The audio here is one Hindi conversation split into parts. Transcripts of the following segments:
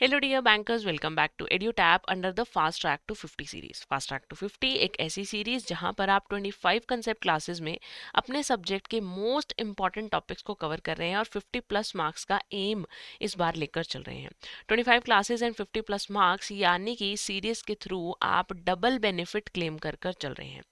Hello dear bankers, welcome back to EduTap under the fast track to 50 series. Fast track to 50 एक ऐसी सीरीज जहां पर आप 25 कंसेप्ट क्लासेस में अपने सब्जेक्ट के मोस्ट इंपॉर्टेंट टॉपिक्स को कवर कर रहे हैं और 50 प्लस मार्क्स का एम इस बार लेकर चल रहे हैं। 25 क्लासेस एंड 50 प्लस मार्क्स यानी कि सीरीज के थ्रू आप डबल बेनिफिट क्लेम कर कर चल रहे हैं।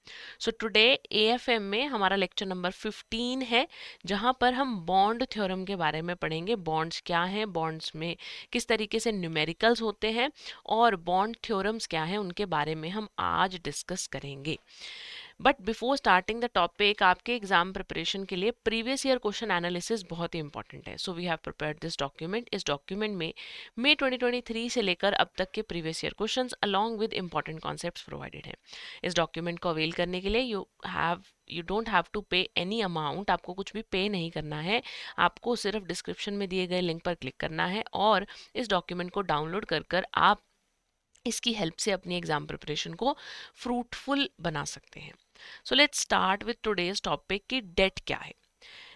सो टुडे AFM में हमारा लेक्चर नंबर 15 है, जहां पर हम बॉन्ड थ्योरम के बारे में पढ़ेंगे। बॉन्ड्स क्या हैं, बॉन्ड्स में किस तरीके से न्यूमेरिकल्स होते हैं और बॉन्ड थ्योरम्स क्या हैं, उनके बारे में हम आज डिस्कस करेंगे। But before starting the topic, आपके एग्जाम प्रिपरेशन के लिए प्रीवियस ईयर क्वेश्चन एनालिसिस बहुत ही इंपॉर्टेंट है। So we have prepared this document. इस डॉक्यूमेंट में मई 2023 से लेकर अब तक के previous year questions along with important concepts provided हैं। इस डॉक्यूमेंट को अवेल करने के लिए you don't have to pay any amount. आपको कुछ भी पे नहीं करना है, आपको सिर्फ डिस्क्रिप्शन में दिए गए लिंक पर क्लिक करना है और इस डॉक्यूमेंट को डाउनलोड कर कर आप इसकी हेल्प से अपनी एग्जाम प्रिपरेशन को फ्रूटफुल बना सकते हैं। So let's start with today's topic कि डेट क्या है।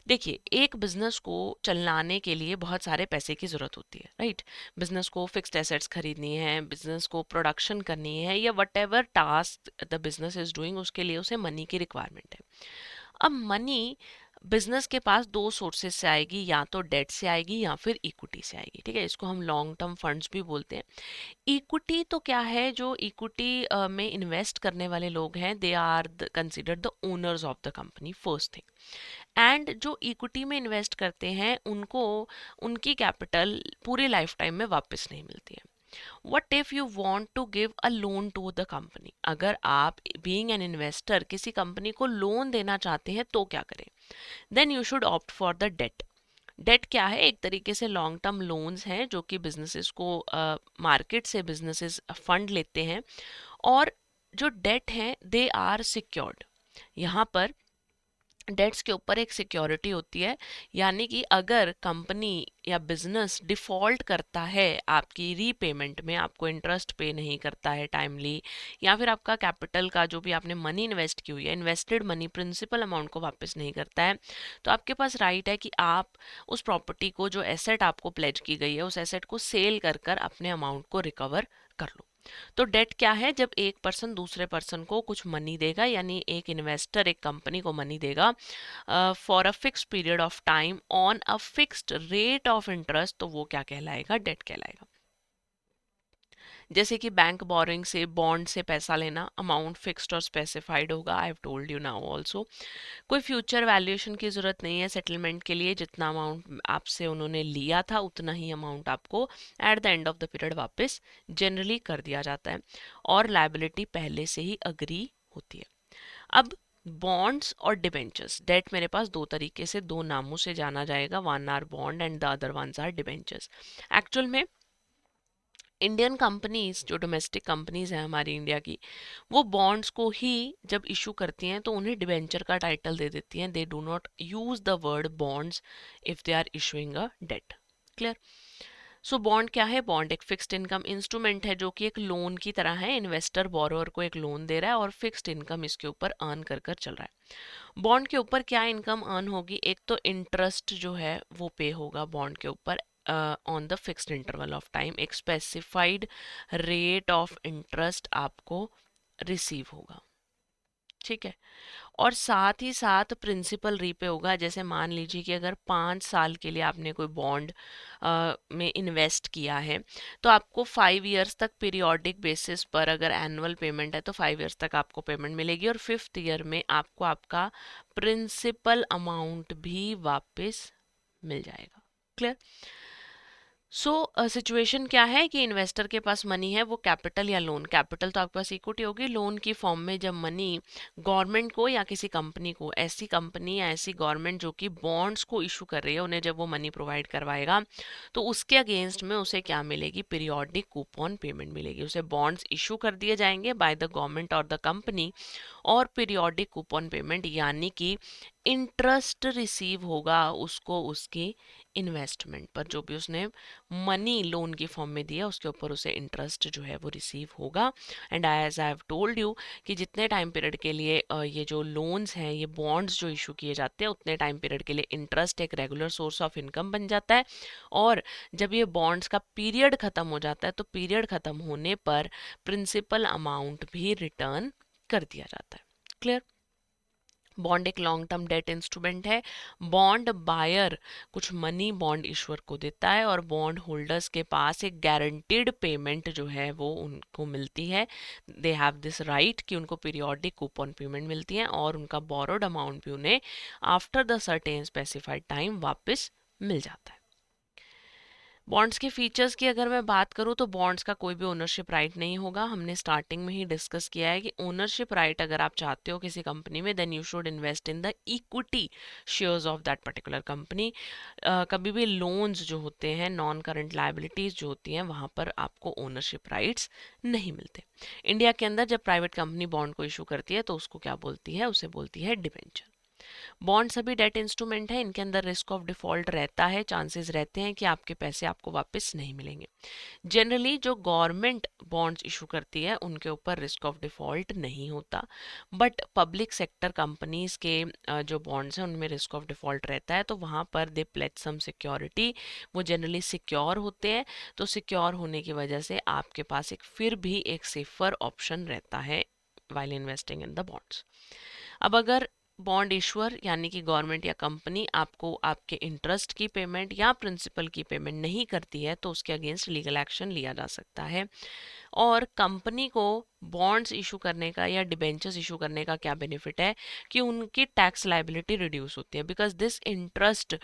देखिए, एक बिजनेस को चलाने के लिए बहुत सारे पैसे की ज़रूरत होती है, राइट। बिजनेस को फिक्स्ड एसेट्स खरीदनी है, बिजनेस को प्रोडक्शन करनी है, या what ever task the business is doing, उसके लिए उसे मनी की रिक्वायरमेंट है। अब मनी बिजनेस के पास दो सोर्सेज से आएगी, या तो डेट से आएगी या फिर इक्विटी से आएगी। ठीक है, इसको हम लॉन्ग टर्म फंड्स भी बोलते हैं। इक्विटी तो क्या है, जो इक्विटी में इन्वेस्ट करने वाले लोग हैं, they are considered the owners of the company, first thing. And जो इक्विटी में इन्वेस्ट करते हैं उनको उनकी कैपिटल पूरी लाइफ टाइम में वापस नहीं मिलती है। What if you want to give a loan to the company, अगर आप बीइंग एन इन्वेस्टर किसी कंपनी को लोन देना चाहते हैं तो क्या करें? Then you should opt for the debt. Debt क्या है? एक तरीके से लॉन्ग टर्म लोन्स हैं जो कि बिजनेसेस को मार्केट से बिजनेसेस फंड लेते हैं, और जो डेट हैं दे आर सिक्योर्ड। यहाँ पर डेट्स के ऊपर एक सिक्योरिटी होती है, यानी कि अगर कंपनी या बिजनेस डिफॉल्ट करता है आपकी रीपेमेंट में, आपको इंटरेस्ट पे नहीं करता है टाइमली, या फिर आपका कैपिटल का जो भी आपने मनी इन्वेस्ट की हुई है, इन्वेस्टेड मनी प्रिंसिपल अमाउंट को वापस नहीं करता है, तो आपके पास राइट है कि आप उस प्रॉपर्टी को, जो एसेट आपको प्लेज की गई है, उस एसेट को सेल कर कर अपने अमाउंट को रिकवर कर लो। तो डेट क्या है? जब एक पर्सन दूसरे पर्सन को कुछ मनी देगा, यानी एक इन्वेस्टर एक कंपनी को मनी देगा for a fix period of time on a fixed rate of interest, तो वो क्या कहलाएगा? डेट कहलाएगा। जैसे कि बैंक बोरिंग से, बॉन्ड से पैसा लेना, अमाउंट फिक्स्ड और स्पेसिफाइड होगा। आई have told you now also. कोई फ्यूचर वैल्यूएशन की जरूरत नहीं है सेटलमेंट के लिए। जितना अमाउंट आपसे उन्होंने लिया था उतना ही अमाउंट आपको at the end of the period वापस जनरली कर दिया जाता है, और लायबिलिटी पहले से ही अग्री होती है। अब बॉन्ड्स और डिबेंचर्स, डेट मेरे पास दो तरीके से, दो नामों से जाना जाएगा। One are bond and the other ones are debentures. Actual में इंडियन कंपनीज, जो डोमेस्टिक कंपनीज हैं हमारी इंडिया की, वो बॉन्ड्स को ही जब इशू करती हैं तो उन्हें डिबेंचर का टाइटल दे देती हैं। They do not use the word bonds if they are issuing a debt. Clear? So bond क्या है? बॉन्ड एक फिक्स्ड इनकम इंस्ट्रूमेंट है जो कि एक लोन की तरह है। इन्वेस्टर बोरोअर को एक लोन दे रहा है और फिक्स्ड इनकम इसके ऊपर अर्न कर कर चल रहा है। बॉन्ड के ऊपर क्या इनकम अर्न होगी? एक तो इंटरेस्ट जो है वो पे होगा बॉन्ड के ऊपर on the fixed interval of time. एक स्पेसिफाइड रेट ऑफ इंटरेस्ट आपको रिसीव होगा। ठीक है, और साथ ही साथ प्रिंसिपल रीपे होगा। जैसे मान लीजिए कि अगर 5 साल के लिए आपने कोई बॉन्ड में इन्वेस्ट किया है, तो आपको 5 ईयर्स तक पीरियोडिक बेसिस पर, अगर एनुअल पेमेंट है तो 5 ईयर्स तक आपको पेमेंट मिलेगी, और 5th ईयर में आपको आपका प्रिंसिपल अमाउंट भी वापस मिल जाएगा। क्लियर? सो सिचुएशन क्या है कि इन्वेस्टर के पास मनी है, वो कैपिटल या लोन, कैपिटल तो आपके पास इक्विटी होगी, लोन की फॉर्म में जब मनी गवर्नमेंट को या किसी कंपनी को, ऐसी कंपनी या ऐसी गवर्नमेंट जो कि बॉन्ड्स को इशू कर रही है, उन्हें जब वो मनी प्रोवाइड करवाएगा तो उसके अगेंस्ट में उसे क्या मिलेगी? पीरियोडिक कूपन पेमेंट मिलेगी। उसे बॉन्ड्स इशू कर दिए जाएंगे बाय द गवर्नमेंट और द कंपनी, और पीरियोडिक कूपन पेमेंट, यानी कि इंटरेस्ट रिसीव होगा उसको उसकी इन्वेस्टमेंट पर, जो भी उसने मनी लोन की फॉर्म में दिया उसके ऊपर उसे इंटरेस्ट जो है वो रिसीव होगा। And as I have told you कि जितने टाइम पीरियड के लिए ये जो लोन्स हैं, ये बॉन्ड्स जो इशू किए जाते हैं, उतने टाइम पीरियड के लिए इंटरेस्ट एक रेगुलर सोर्स ऑफ इनकम बन जाता है। और जब ये बॉन्ड्स का पीरियड खत्म हो जाता है तो पीरियड खत्म होने पर प्रिंसिपल अमाउंट भी रिटर्न कर दिया जाता है। क्लियर? बॉन्ड एक लॉन्ग टर्म डेट इंस्ट्रूमेंट है। बॉन्ड बायर कुछ मनी बॉन्ड इश्यूअर को देता है और बॉन्ड होल्डर्स के पास एक गारंटीड पेमेंट जो है वो उनको मिलती है। दे हैव दिस राइट कि उनको पीरियोडिक कूपन पेमेंट मिलती है और उनका बोरोड अमाउंट भी उन्हें after the certain specified time वापस मिल जाता है। बॉन्ड्स के फीचर्स की अगर मैं बात करूं तो बॉन्ड्स का कोई भी ओनरशिप राइट नहीं होगा। हमने स्टार्टिंग में ही डिस्कस किया है कि ओनरशिप राइट अगर आप चाहते हो किसी कंपनी में, then you should invest in the equity shares of that particular company. कभी भी लोन्स जो होते हैं, नॉन करंट लाइबिलिटीज जो होती हैं, वहां पर आपको ओनरशिप राइट्स नहीं मिलते। इंडिया के अंदर जब प्राइवेट कंपनी बॉन्ड को इशू करती है तो उसको क्या बोलती है? उसे बोलती है डिबेंचर। बॉन्ड सभी डेट इंस्ट्रूमेंट है, इनके अंदर रिस्क ऑफ डिफॉल्ट रहता है, चांसेस रहते हैं कि आपके पैसे आपको वापस नहीं मिलेंगे। जनरली जो गवर्नमेंट बॉन्ड्स इशू करती है उनके ऊपर रिस्क ऑफ डिफॉल्ट नहीं होता, बट पब्लिक सेक्टर कंपनीज के जो बॉन्ड्स हैं उनमें रिस्क ऑफ डिफॉल्ट रहता है, तो वहाँ पर दे प्लेज सम सिक्योरिटी। वो जनरली सिक्योर होते हैं, तो सिक्योर होने की वजह से आपके पास एक फिर भी एक सेफर ऑप्शन रहता है while investing in the bonds. अब अगर बॉन्ड इशुअर यानी कि गवर्नमेंट या कंपनी आपको आपके इंटरेस्ट की पेमेंट या प्रिंसिपल की पेमेंट नहीं करती है तो उसके अगेंस्ट लीगल एक्शन लिया जा सकता है। और कंपनी को बॉन्ड्स इशू करने का या डिबेंचर्स इशू करने का क्या बेनिफिट है कि उनकी टैक्स लाइबिलिटी रिड्यूस होती है, because this interest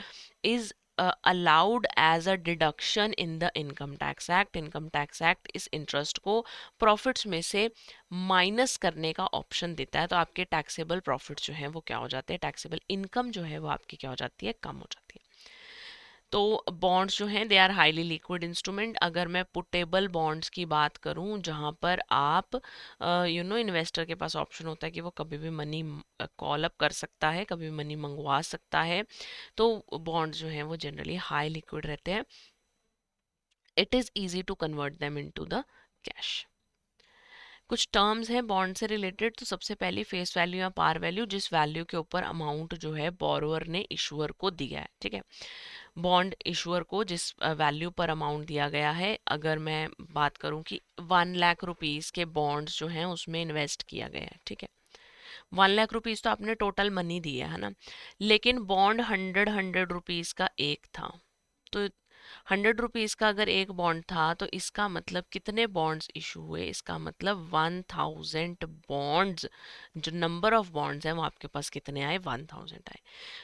is allowed as a deduction in the income tax act। income tax act इस इंटरेस्ट को प्रॉफिट्स में से माइनस करने का ऑप्शन देता है, तो आपके टैक्सेबल प्रॉफिट्स जो हैं वो क्या हो जाते हैं, टैक्सेबल इनकम जो है वो आपकी क्या हो जाती है, कम हो जाती है। तो बॉन्ड्स जो हैं they are highly liquid instrument. अगर मैं पुटेबल बॉन्ड्स की बात करूं जहां पर आप इन्वेस्टर के पास ऑप्शन होता है कि वो कभी भी मनी कॉल अप कर सकता है, कभी भी मनी मंगवा सकता है, तो बॉन्ड्स जो हैं वो जनरली हाई लिक्विड रहते हैं। It is easy to convert them into the cash. कुछ टर्म्स हैं बॉन्ड से रिलेटेड, तो सबसे पहली फेस वैल्यू या पार वैल्यू, जिस वैल्यू के ऊपर अमाउंट जो है बोरोअर ने इशूअर को दिया है। ठीक है, बॉन्ड इशूअर को जिस वैल्यू पर अमाउंट दिया गया है, अगर मैं बात करूं कि 1 लाख रुपीज़ के बॉन्ड्स जो हैं उसमें इन्वेस्ट किया गया है, ठीक है, 1 लाख रुपीज़ तो आपने टोटल मनी दी है ना, लेकिन बॉन्ड 100 रुपीज़ का एक था, तो 100 रुपीज़ का अगर एक बॉन्ड था तो इसका मतलब कितने बॉन्ड्स इशू हुए, इसका मतलब 1000 बॉन्ड्स, जो नंबर ऑफ बॉन्ड्स हैं वो आपके पास कितने आए, 1000 आए।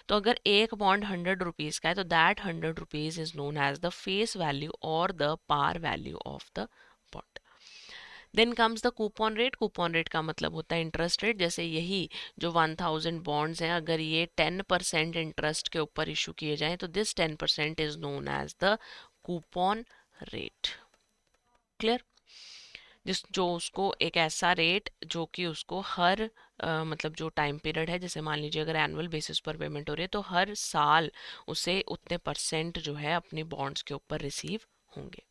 तो अगर एक बॉन्ड 100 रुपीज़ का है तो that 100 rupees is known as the face value और the par value of the bond. Then comes the coupon rate. Coupon rate का मतलब होता है इंटरेस्ट रेट। जैसे यही जो 1000 बॉन्ड्स हैं, अगर ये 10% इंटरेस्ट के ऊपर इशू किए जाएं तो this 10% is known as the coupon rate. Clear? जिस जो उसको एक ऐसा रेट जो कि उसको हर मतलब जो टाइम पीरियड है, जैसे मान लीजिए अगर एनुअल बेसिस पर पेमेंट हो रही है तो हर साल उसे उतने परसेंट जो है अपने बॉन्ड्स के ऊपर रिसीव होंगे।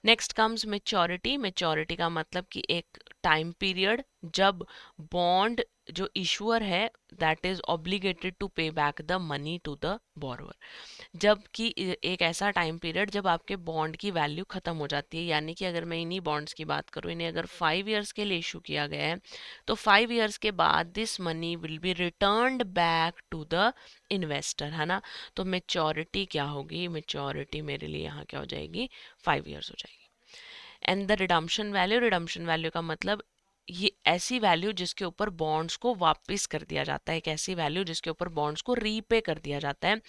Next comes maturity. मेच्योरिटी का मतलब कि एक टाइम पीरियड जब बॉन्ड जो इशूअर है that is obligated to pay back the money to the borrower, जबकि एक ऐसा टाइम पीरियड जब आपके बॉन्ड की वैल्यू खत्म हो जाती है। यानी कि अगर मैं इन्हीं बॉन्ड्स की बात करूं, इन्हें अगर 5 ईयर्स के लिए इशू किया गया है तो 5 ईयर्स के बाद this money will be returned back to the investor, है ना। तो मेच्योरिटी क्या होगी, मेच्योरिटी मेरे लिए यहाँ क्या हो जाएगी, 5 ईयर्स हो जाएगी। And the redemption value, redemption value का मतलब ये ऐसी वैल्यू जिसके ऊपर बॉन्ड्स को वापस कर दिया जाता है, एक ऐसी वैल्यू जिसके ऊपर बॉन्ड्स को रीपे कर दिया जाता है।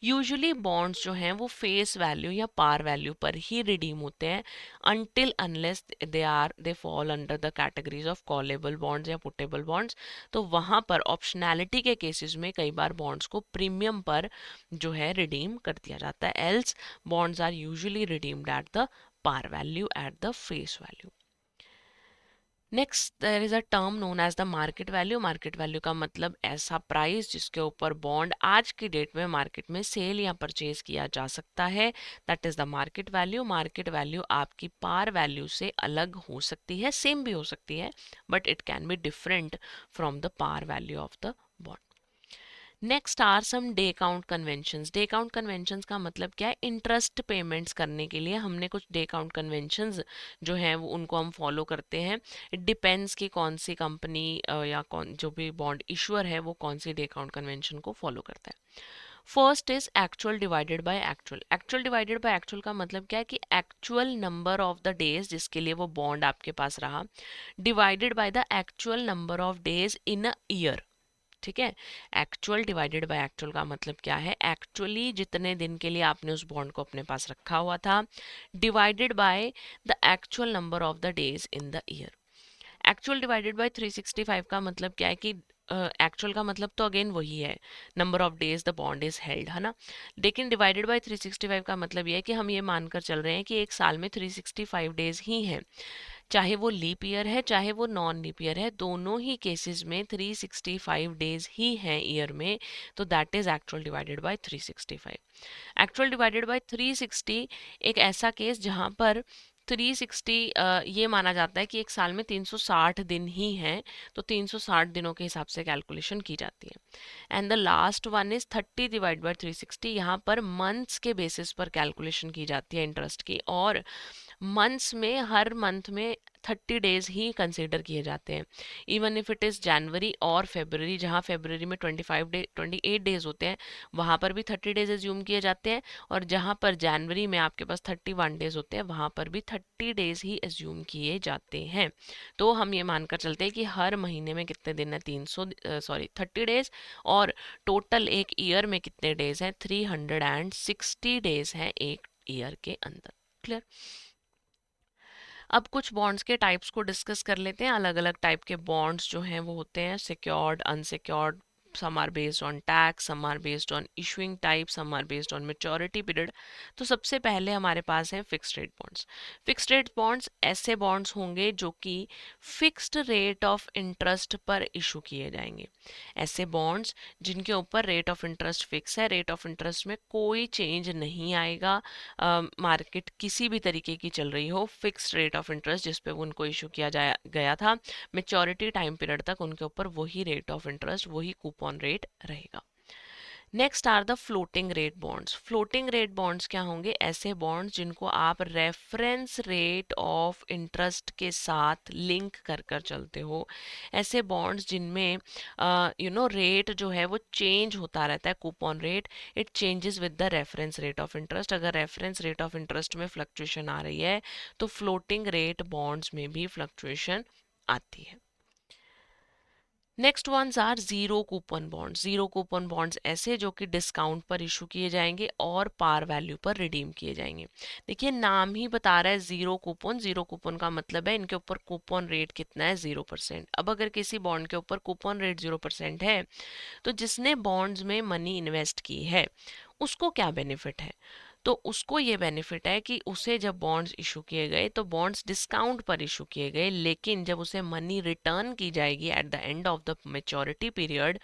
यूजुअली बॉन्ड्स जो हैं वो फेस वैल्यू या पार वैल्यू पर ही रिडीम होते हैं until unless they fall under the categories of callable bonds या पुटेबल बॉन्ड्स। तो वहाँ पर ऑप्शनैलिटी के केसेस में कई बार बॉन्ड्स को प्रीमियम पर जो है रिडीम कर दिया जाता है, else bonds are usually redeemed at the par value at the face value। Next there is a term known as the market value. Market value का मतलब ऐसा प्राइस जिसके ऊपर बॉन्ड आज की डेट में मार्केट में सेल या परचेज किया जा सकता है, that is the market value. Market value आपकी पार वैल्यू से अलग हो सकती है, सेम भी हो सकती है, but it can be different from the par value of the bond. Next are some day count conventions. Day count conventions का मतलब क्या है? इंटरेस्ट पेमेंट्स करने के लिए हमने कुछ डे काउंट कन्वेंशंस जो हैं वो उनको हम फॉलो करते हैं। इट डिपेंड्स कि कौन सी कंपनी या कौन जो भी बॉन्ड इशुअर है वो कौन सी डे काउंट कन्वेंशन को फॉलो करता है। First is actual divided by actual. Actual divided by actual का मतलब क्या है कि actual number of the days जिसके लिए वो बॉन्ड आपके पास रहा divided by the actual number of days in a year. ठीक है, एक्चुअल डिवाइडेड बाय एक्चुअल का मतलब क्या है? एक्चुअली जितने दिन के लिए आपने उस बॉन्ड को अपने पास रखा हुआ था divided by the actual number of the days in the year. Actual divided by 365 का मतलब क्या है कि एक्चुअल का मतलब तो अगेन वही है, number of days the bond is held, है ना। लेकिन डिवाइडेड बाय 365 का मतलब ये है कि हम ये मानकर चल रहे हैं कि एक साल में 365 डेज ही हैं, चाहे वो लीप ईयर है चाहे वो नॉन लीप ईयर है, दोनों ही केसेस में 365 डेज ही हैं ईयर में, तो that is actual divided by 365। Actual divided by 360 एक ऐसा केस जहां पर 360 ये माना जाता है कि एक साल में 360 दिन ही हैं, तो 360 दिनों के हिसाब से कैलकुलेशन की जाती है। And the last one is 30 divide by 360। यहाँ पर मंथ्स के बेसिस पर कैलकुलेशन की जाती है इंटरेस्ट की, और मंथ्स में हर मंथ में 30 डेज ही कंसिडर किए जाते हैं। इवन इफ इट इज़ जनवरी और फेबररी, जहाँ फेबररी में 28 डेज होते हैं वहाँ पर भी 30 डेज एज्यूम किए जाते हैं, और जहाँ पर जनवरी में आपके पास 31 डेज होते हैं वहाँ पर भी 30 डेज ही एज्यूम किए जाते हैं। तो हम ये मानकर चलते हैं कि हर महीने में कितने दिन है, 30 डेज, और टोटल एक ईयर में कितने डेज हैं, 360 डेज हैं एक ईयर के अंदर। क्लियर? अब कुछ बॉन्ड्स के टाइप्स को डिस्कस कर लेते हैं। अलग अलग टाइप के बॉन्ड्स जो हैं वो होते हैं secured, unsecured, some are based on tax, some are based on issuing type, some are based on maturity period। तो सबसे पहले हमारे पास है fixed rate bonds. Fixed rate bonds ऐसे बॉन्ड्स होंगे जो कि फिक्स्ड रेट ऑफ इंटरेस्ट पर इशू किए जाएंगे। ऐसे बॉन्ड्स जिनके ऊपर रेट ऑफ इंटरेस्ट फिक्स है, रेट ऑफ इंटरेस्ट में कोई चेंज नहीं आएगा, मार्केट किसी भी तरीके की चल रही हो, फिक्स्ड रेट ऑफ इंटरेस्ट जिस पे उनको इशू किया जाया गया था, मेच्योरिटी टाइम पीरियड तक उनके ऊपर वही रेट ऑफ इंटरेस्ट, वही कूपन रेट रहेगा। Next are the floating rate bonds. Floating rate bonds क्या होंगे? ऐसे बॉन्ड्स जिनको आप रेफरेंस रेट ऑफ इंटरेस्ट के साथ लिंक कर कर चलते हो। ऐसे बॉन्ड्स जिनमें रेट जो है वो चेंज होता रहता है, coupon rate it changes with the reference rate of interest. अगर रेफरेंस रेट ऑफ इंटरेस्ट में फ्लक्चुएशन आ रही है तो फ्लोटिंग रेट बॉन्ड्स में भी फ्लक्चुएशन आती है। Next ones are zero coupon bonds. Zero coupon bonds ऐसे जो कि डिस्काउंट पर इशू किए जाएंगे और पार वैल्यू पर रिडीम किए जाएंगे। देखिए नाम ही बता रहा है जीरो कूपन। जीरो कूपन का मतलब है इनके ऊपर कूपन रेट कितना है, 0%। अब अगर किसी बॉन्ड के ऊपर कूपन रेट 0% है तो जिसने बॉन्ड्स में मनी इन्वेस्ट की है उसको क्या बेनिफिट है? तो उसको ये बेनिफिट है कि उसे जब बॉन्ड्स इशू किए गए तो बॉन्ड्स डिस्काउंट पर इशू किए गए, लेकिन जब उसे मनी रिटर्न की जाएगी at the end of the maturity period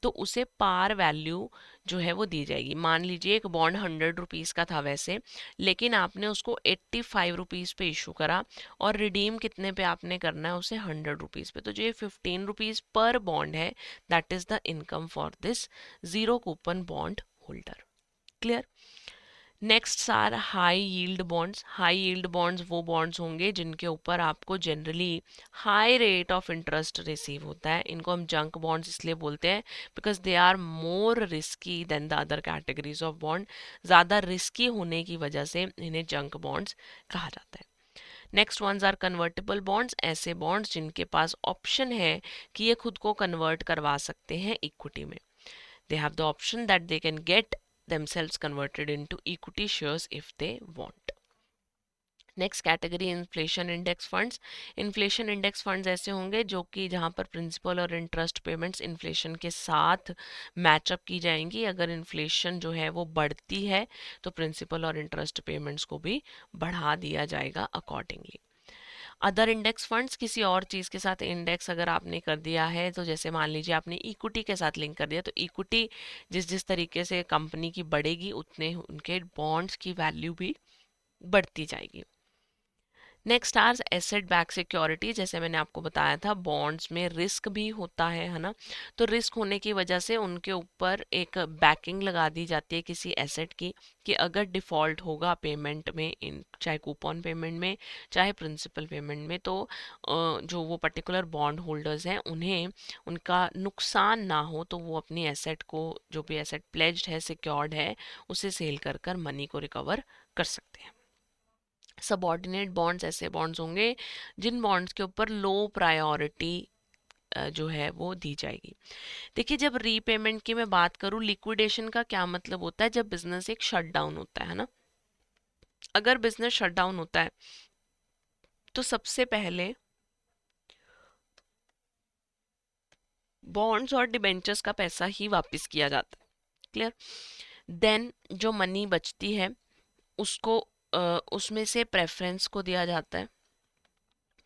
तो उसे पार वैल्यू जो है वो दी जाएगी। मान लीजिए एक बॉन्ड 100 रुपीज़ का था वैसे, लेकिन आपने उसको 85 रुपीज़ पे इशू करा और रिडीम कितने पे आपने करना है उसे, 100 रुपीज़ पे। तो जो ये 15 रुपीज़ पर बॉन्ड है that is the income for this zero coupon bond holder. Clear? Next are high yield bonds. High yield bonds वो बॉन्ड्स होंगे जिनके ऊपर आपको generally high rate of interest receive होता है। इनको हम जंक बॉन्ड्स इसलिए बोलते हैं because they are more risky than the other categories of bond. ज़्यादा रिस्की होने की वजह से इन्हें जंक बॉन्ड्स कहा जाता है। Next ones are convertible bonds. ऐसे बॉन्ड्स जिनके पास ऑप्शन है कि ये खुद को कन्वर्ट करवा सकते हैं इक्विटी में। They have the option that they can get themselves converted into equity shares if they want. Next category inflation index funds. Inflation index funds ऐसे होंगे जो कि जहाँ पर प्रिंसिपल और इंटरेस्ट पेमेंट्स इन्फ्लेशन के साथ मैचअप की जाएंगी। अगर इन्फ्लेशन जो है वो बढ़ती है तो प्रिंसिपल और इंटरेस्ट पेमेंट्स को भी बढ़ा दिया जाएगा अकॉर्डिंगली। अदर इंडेक्स फंड्स, किसी और चीज़ के साथ इंडेक्स अगर आपने कर दिया है, तो जैसे मान लीजिए आपने इक्विटी के साथ लिंक कर दिया, तो इक्विटी जिस जिस तरीके से कंपनी की बढ़ेगी उतने उनके बॉन्ड्स की वैल्यू भी बढ़ती जाएगी। Next are asset back security, जैसे मैंने आपको बताया था बॉन्ड्स में रिस्क भी होता है ना, तो रिस्क होने की वजह से उनके ऊपर एक बैकिंग लगा दी जाती है किसी एसेट की, कि अगर डिफ़ॉल्ट होगा पेमेंट में, इन चाहे कूपन पेमेंट में चाहे प्रिंसिपल पेमेंट में, तो जो वो पर्टिकुलर बॉन्ड होल्डर्स हैं उन्हें उनका नुकसान ना हो, तो वो अपनी एसेट को, जो भी एसेट प्लेज्ड है, सिक्योर्ड है, उसे सेल कर कर मनी को रिकवर कर सकते हैं। सबॉर्डिनेट बॉन्ड्स ऐसे बॉन्ड्स होंगे जिन बॉन्ड्स के ऊपर लो प्रायोरिटी जो है वो दी जाएगी। देखिए, जब रीपेमेंट की मैं बात करूं, लिक्विडेशन का क्या मतलब होता है, जब बिजनेस एक शट डाउन होता है ना, अगर बिजनेस शट डाउन होता है तो सबसे पहले बॉन्ड्स और डिबेंचर्स का पैसा ही वापस किया जाता है। क्लियर? देन जो मनी बचती है उसको उसमें से प्रेफरेंस को दिया जाता है,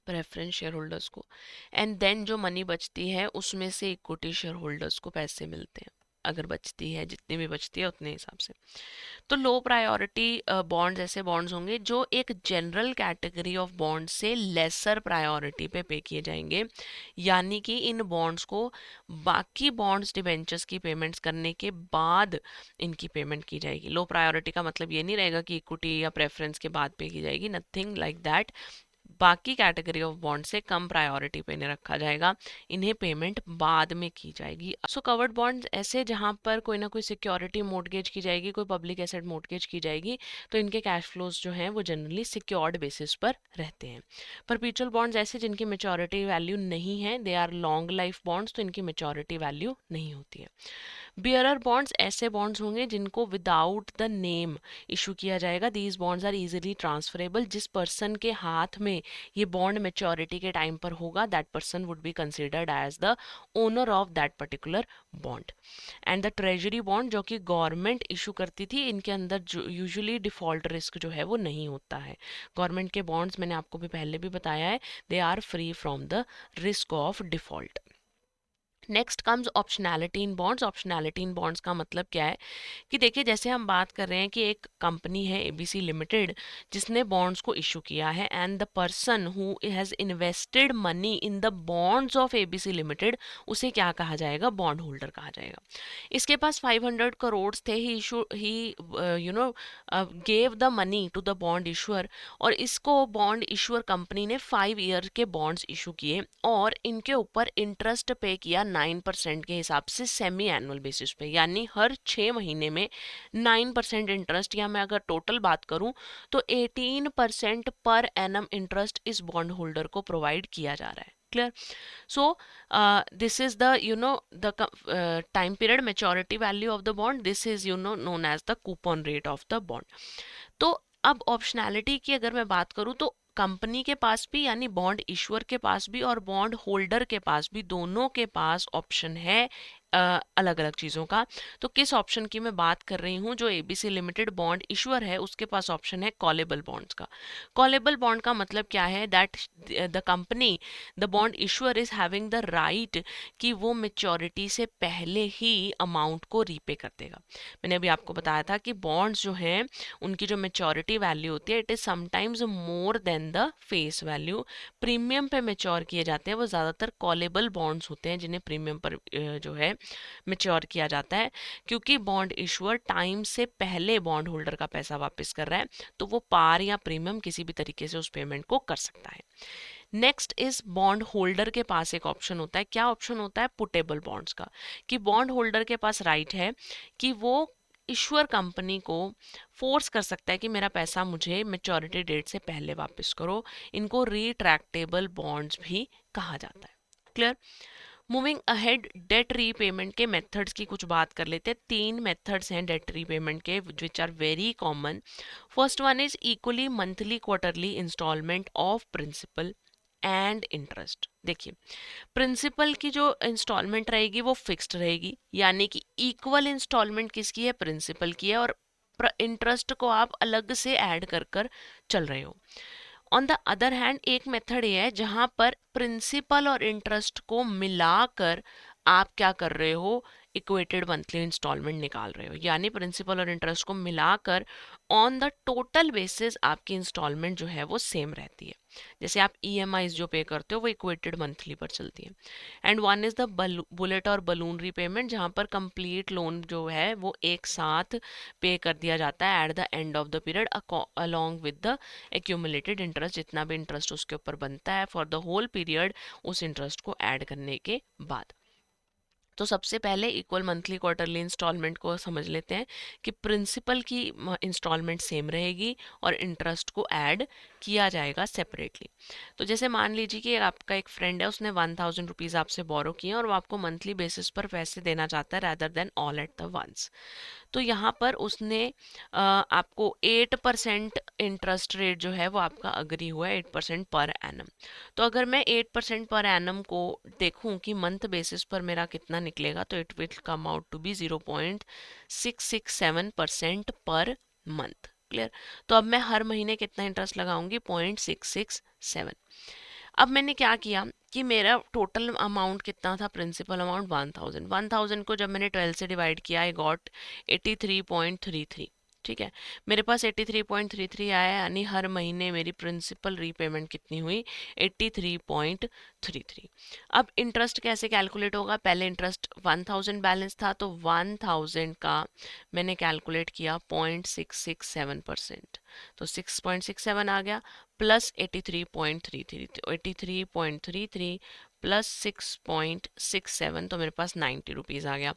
प्रेफरेंस शेयर होल्डर्स को, एंड देन जो मनी बचती है उसमें से इक्विटी शेयर होल्डर्स को पैसे मिलते हैं, अगर बचती है, जितनी भी बचती है उतने हिसाब से। तो लो प्रायोरिटी बॉन्ड्स ऐसे बॉन्ड्स होंगे जो एक जनरल कैटेगरी ऑफ बॉन्ड से लेसर प्रायोरिटी पे किए जाएंगे, यानी कि इन बॉन्ड्स को बाकी बॉन्ड्स डिबेंचर्स की पेमेंट्स करने के बाद इनकी पेमेंट की जाएगी। लो प्रायोरिटी का मतलब ये नहीं रहेगा कि इक्विटी या प्रेफरेंस के बाद पे की जाएगी, नथिंग लाइक दैट। बाकी कैटेगरी ऑफ बॉन्ड से कम प्रायोरिटी पे इन्हें रखा जाएगा, इन्हें पेमेंट बाद में की जाएगी। सो कवर्ड बॉन्ड्स ऐसे जहां पर कोई ना कोई सिक्योरिटी मोर्टगेज की जाएगी, कोई पब्लिक एसेट मोर्टगेज की जाएगी, तो इनके कैश फ्लोज जो हैं वो जनरली सिक्योर्ड बेसिस पर रहते हैं। परपेचुअल बॉन्ड्स ऐसे जिनकी मेच्योरिटी वैल्यू नहीं है, they are long life bonds, तो इनकी मेच्योरिटी वैल्यू नहीं होती है। बियरर बॉन्ड्स ऐसे बॉन्ड्स होंगे जिनको विदाउट द नेम इशू किया जाएगा। These bonds are easily transferable, जिस पर्सन के हाथ में ये बॉन्ड मेच्योरिटी के टाइम पर होगा, that person would be considered as the owner of that particular bond. And the treasury bond जो कि गवर्नमेंट इशू करती थी, इनके अंदर जो यूजुअली डिफॉल्ट रिस्क जो है वो नहीं होता है। गवर्नमेंट के बॉन्ड्स, मैंने आपको भी पहले भी बताया है, they are free from the risk of default. Next comes optionality in bonds. Optionality in bonds का मतलब क्या है कि देखिए, जैसे हम बात कर रहे हैं कि एक कंपनी है एबीसी लिमिटेड जिसने बॉन्ड्स को इशू किया है, and the person who has invested money in the bonds of ABC limited, उसे क्या कहा जाएगा? बॉन्ड होल्डर कहा जाएगा। इसके पास 500 करोड़ थे, he issue he you know gave the money to the bond issuer, और इसको बॉन्ड इशूअर कंपनी ने 5 ईयर के बॉन्ड्स इशू किए और इनके ऊपर इंटरेस्ट पे किया 9% के हिसाब से सेमी एनुअल बेसिस पे, यानी हर 6 महीने में 9% इंटरेस्ट, या मैं अगर टोटल बात करूं तो 18% पर एनम इंटरेस्ट इस बॉन्ड होल्डर को प्रोवाइड किया जा रहा है। Clear? So this is the the time period maturity value of the bond. This is known as the coupon rate of the bond. तो अब ऑप्शनैलिटी की अगर मैं बात करूं, तो कंपनी के पास भी, यानी बॉन्ड इशूअर के पास भी और बॉन्ड होल्डर के पास भी, दोनों के पास ऑप्शन है अलग अलग चीज़ों का। तो किस ऑप्शन की मैं बात कर रही हूँ? जो एबीसी लिमिटेड बॉन्ड इशूअर है उसके पास ऑप्शन है कॉलेबल बॉन्ड्स का। कॉलेबल बॉन्ड का मतलब क्या है? That the company, the bond issuer is having the right कि वो मेच्योरिटी से पहले ही अमाउंट को रीपे कर देगा। मैंने अभी आपको बताया था कि बॉन्ड्स जो हैं उनकी जो मेच्योरिटी वैल्यू होती है, it is sometimes more than the face value. Premium पे मेच्योर किए जाते हैं वो ज़्यादातर कॉलेबल बॉन्ड्स होते हैं, जिन्हें प्रीमियम पर जो है मेच्योर किया जाता है, क्योंकि बॉन्ड इशूअर टाइम से पहले बॉन्ड होल्डर का पैसा वापस कर रहा है, तो वो पार या प्रीमियम किसी भी तरीके से उस पेमेंट को कर सकता है। नेक्स्ट इज बॉन्ड होल्डर के पास एक ऑप्शन होता है। क्या ऑप्शन होता है? पुटेबल बॉन्ड्स का, कि बॉन्ड होल्डर के पास राइट है कि वो इश्यूअर कंपनी को फोर्स कर सकता है कि मेरा पैसा मुझे मेच्योरिटी डेट से पहले वापस करो। इनको रिट्रैक्टेबल बॉन्ड्स भी कहा जाता है। Clear? Moving ahead, debt repayment के मेथड्स की कुछ बात कर लेते हैं। 3 मेथड्स हैं डेट रीपेमेंट के which are very common. First one is equally monthly quarterly instalment of principal and interest. देखिए, प्रिंसिपल की जो इंस्टॉलमेंट रहेगी वो फिक्स्ड रहेगी, यानी कि इक्वल इंस्टॉलमेंट किसकी है? प्रिंसिपल की है, और इंटरेस्ट को आप अलग से ऐड कर कर चल रहे हो। ऑन द अदर हैंड एक मेथड ये है जहां पर प्रिंसिपल और इंटरेस्ट को मिलाकर आप क्या कर रहे हो, इक्वेटेड मंथली इंस्टॉलमेंट निकाल रहे हो, यानी प्रिंसिपल और इंटरेस्ट को मिलाकर ऑन द टोटल बेसिस आपकी इंस्टॉलमेंट जो है वो सेम रहती है। जैसे आप ईएमआईज जो पे करते हो वो इक्वेटेड मंथली पर चलती है। And one is the bullet और बलून रीपेमेंट, जहां पर कंप्लीट लोन जो है वो एक साथ पे कर दिया जाता है at the end of the period along with the accumulated interest, जितना भी इंटरेस्ट उसके ऊपर बनता है फॉर द होल पीरियड उस इंटरेस्ट को ऐड करने के बाद। तो सबसे पहले इक्वल मंथली क्वार्टरली इंस्टॉलमेंट को समझ लेते हैं कि प्रिंसिपल की इंस्टॉलमेंट सेम रहेगी और इंटरेस्ट को ऐड किया जाएगा सेपरेटली। तो जैसे मान लीजिए कि आपका एक फ्रेंड है, उसने 1000 रुपीज़ आपसे बोरो किए और वो आपको मंथली बेसिस पर पैसे देना चाहता है rather than all at the ones. तो यहाँ पर उसने आपको 8% इंटरेस्ट रेट जो है वो आपका अग्री हुआ है, 8% पर एनम। तो अगर मैं 8% पर एनम को देखूं कि मंथ बेसिस पर मेरा कितना निकलेगा, तो it will come out to be 0.667% per month. Clear? तो अब मैं हर महीने कितना इंटरेस्ट लगाऊंगी, 0.667। अब मैंने क्या किया कि मेरा टोटल अमाउंट कितना था, प्रिंसिपल अमाउंट 1000 को जब मैंने 12 से डिवाइड किया आई गॉट 83.33। ठीक है, मेरे पास 83.33 आया, यानी हर महीने मेरी प्रिंसिपल रीपेमेंट कितनी हुई, 83.33। अब इंटरेस्ट कैसे कैलकुलेट होगा, पहले इंटरेस्ट 1000 बैलेंस था तो 1000 का मैंने कैलकुलेट किया 0.667%, तो 6.67 आ गया, प्लस 83.33, तो 83.33 प्लस 6.67, तो मेरे पास 90 रुपीज़ आ गया।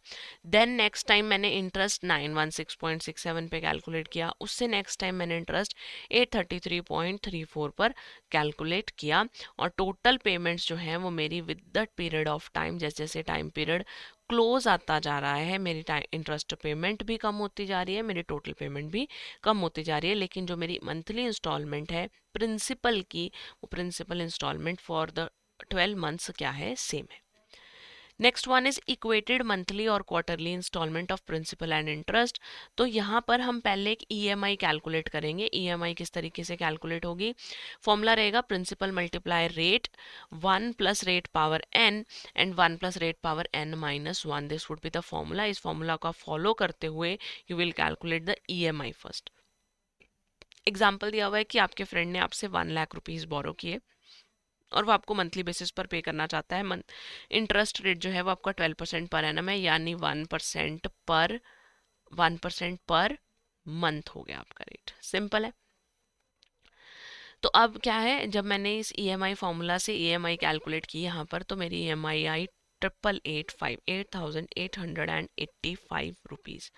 देन नेक्स्ट टाइम मैंने इंटरेस्ट 916.67 पे कैलकुलेट किया, उससे नेक्स्ट टाइम मैंने इंटरेस्ट 833.34 पर कैलकुलेट किया, और टोटल पेमेंट्स जो हैं वो मेरी with the period of time, जैसे जैसे टाइम पीरियड क्लोज आता जा रहा है, मेरी इंटरेस्ट पेमेंट भी कम होती जा रही है, मेरी टोटल पेमेंट भी कम होती जा रही है, लेकिन जो मेरी मंथली इंस्टॉलमेंट है प्रिंसिपल की, वो principal instalment for the 12 months क्या है, सेम है। Next one is equated monthly और quarterly instalment of principal and interest. तो यहाँ पर हम पहले एक ईएमआई कैलकुलेट करेंगे। ईएमआई किस तरीके से कैलकुलेट होगी, फॉर्मूला रहेगा principal multiply rate 1 plus rate power n and 1 plus rate power N minus 1, this would be the formula. इस फॉर्मूला का फॉलो करते हुए you will calculate the EMI first. Example दिया हुआ है कि आपके फ्रेंड ने आपसे 1 लाख रुपीज़ बोरो किए और वो आपको मंथली बेसिस पर पे करना चाहता है। मंथ इंटरेस्ट रेट जो है वो आपका 12% पर एनम है, यानी 1% पर मंथ हो गया आपका रेट। सिंपल है। तो अब क्या है, जब मैंने इस ईएमआई फॉर्मूला से ईएमआई कैलकुलेट की यहाँ पर, तो मेरी ईएमआई आई 8885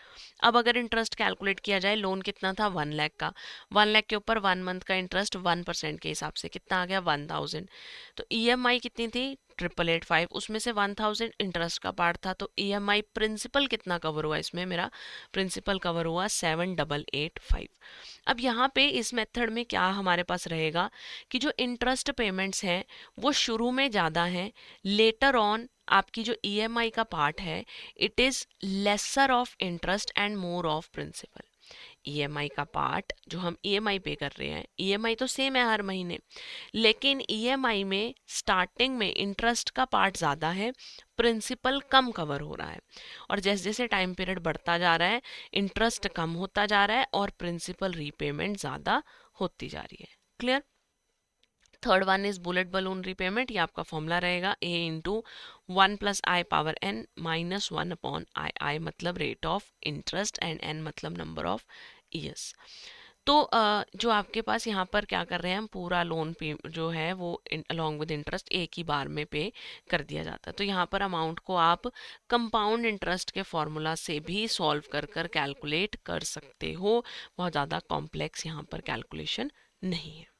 अब अगर इंटरेस्ट कैलकुलेट किया जाए, लोन कितना था 1 लाख का, 1 लाख के ऊपर 1 मंथ का इंटरेस्ट 1% के हिसाब से कितना आ गया 1000। तो ईएमआई कितनी थी 8885, उसमें से 1000 इंटरेस्ट का पार्ट था, तो ईएमआई प्रिंसिपल कितना कवर हुआ, इसमें मेरा प्रिंसिपल कवर हुआ 7885। अब यहाँ पे इस मेथड में क्या हमारे पास रहेगा कि जो इंटरेस्ट पेमेंट्स हैं वो शुरू में ज़्यादा हैं, लेटर ऑन आपकी जो ईएमआई का पार्ट है it is lesser of interest and more of principal. EMI का पार्ट जो हम ईएमआई पे कर रहे हैं, ईएमआई तो सेम है हर महीने, लेकिन ईएमआई में स्टार्टिंग में इंटरेस्ट का पार्ट ज़्यादा है, प्रिंसिपल कम कवर हो रहा है, और जैसे जैसे टाइम पीरियड बढ़ता जा रहा है इंटरेस्ट कम होता जा रहा है और प्रिंसिपल रीपेमेंट ज़्यादा होती जा रही है। Clear? Third one is bullet balloon repayment. ये आपका फॉर्मूला रहेगा A into 1 plus I power N minus 1 upon I, I मतलब rate of interest and N मतलब नंबर ऑफ ईयर्स। तो जो आपके पास यहाँ पर क्या कर रहे हैं, हम पूरा लोन पे जो है वो अलॉन्ग विद इंटरेस्ट एक ही बार में पे कर दिया जाता है। तो यहाँ पर अमाउंट को आप कंपाउंड इंटरेस्ट के फॉर्मूला से भी सॉल्व कर कर कैलकुलेट कर सकते हो, बहुत ज़्यादा कॉम्प्लेक्स यहाँ पर कैलकुलेशन नहीं है।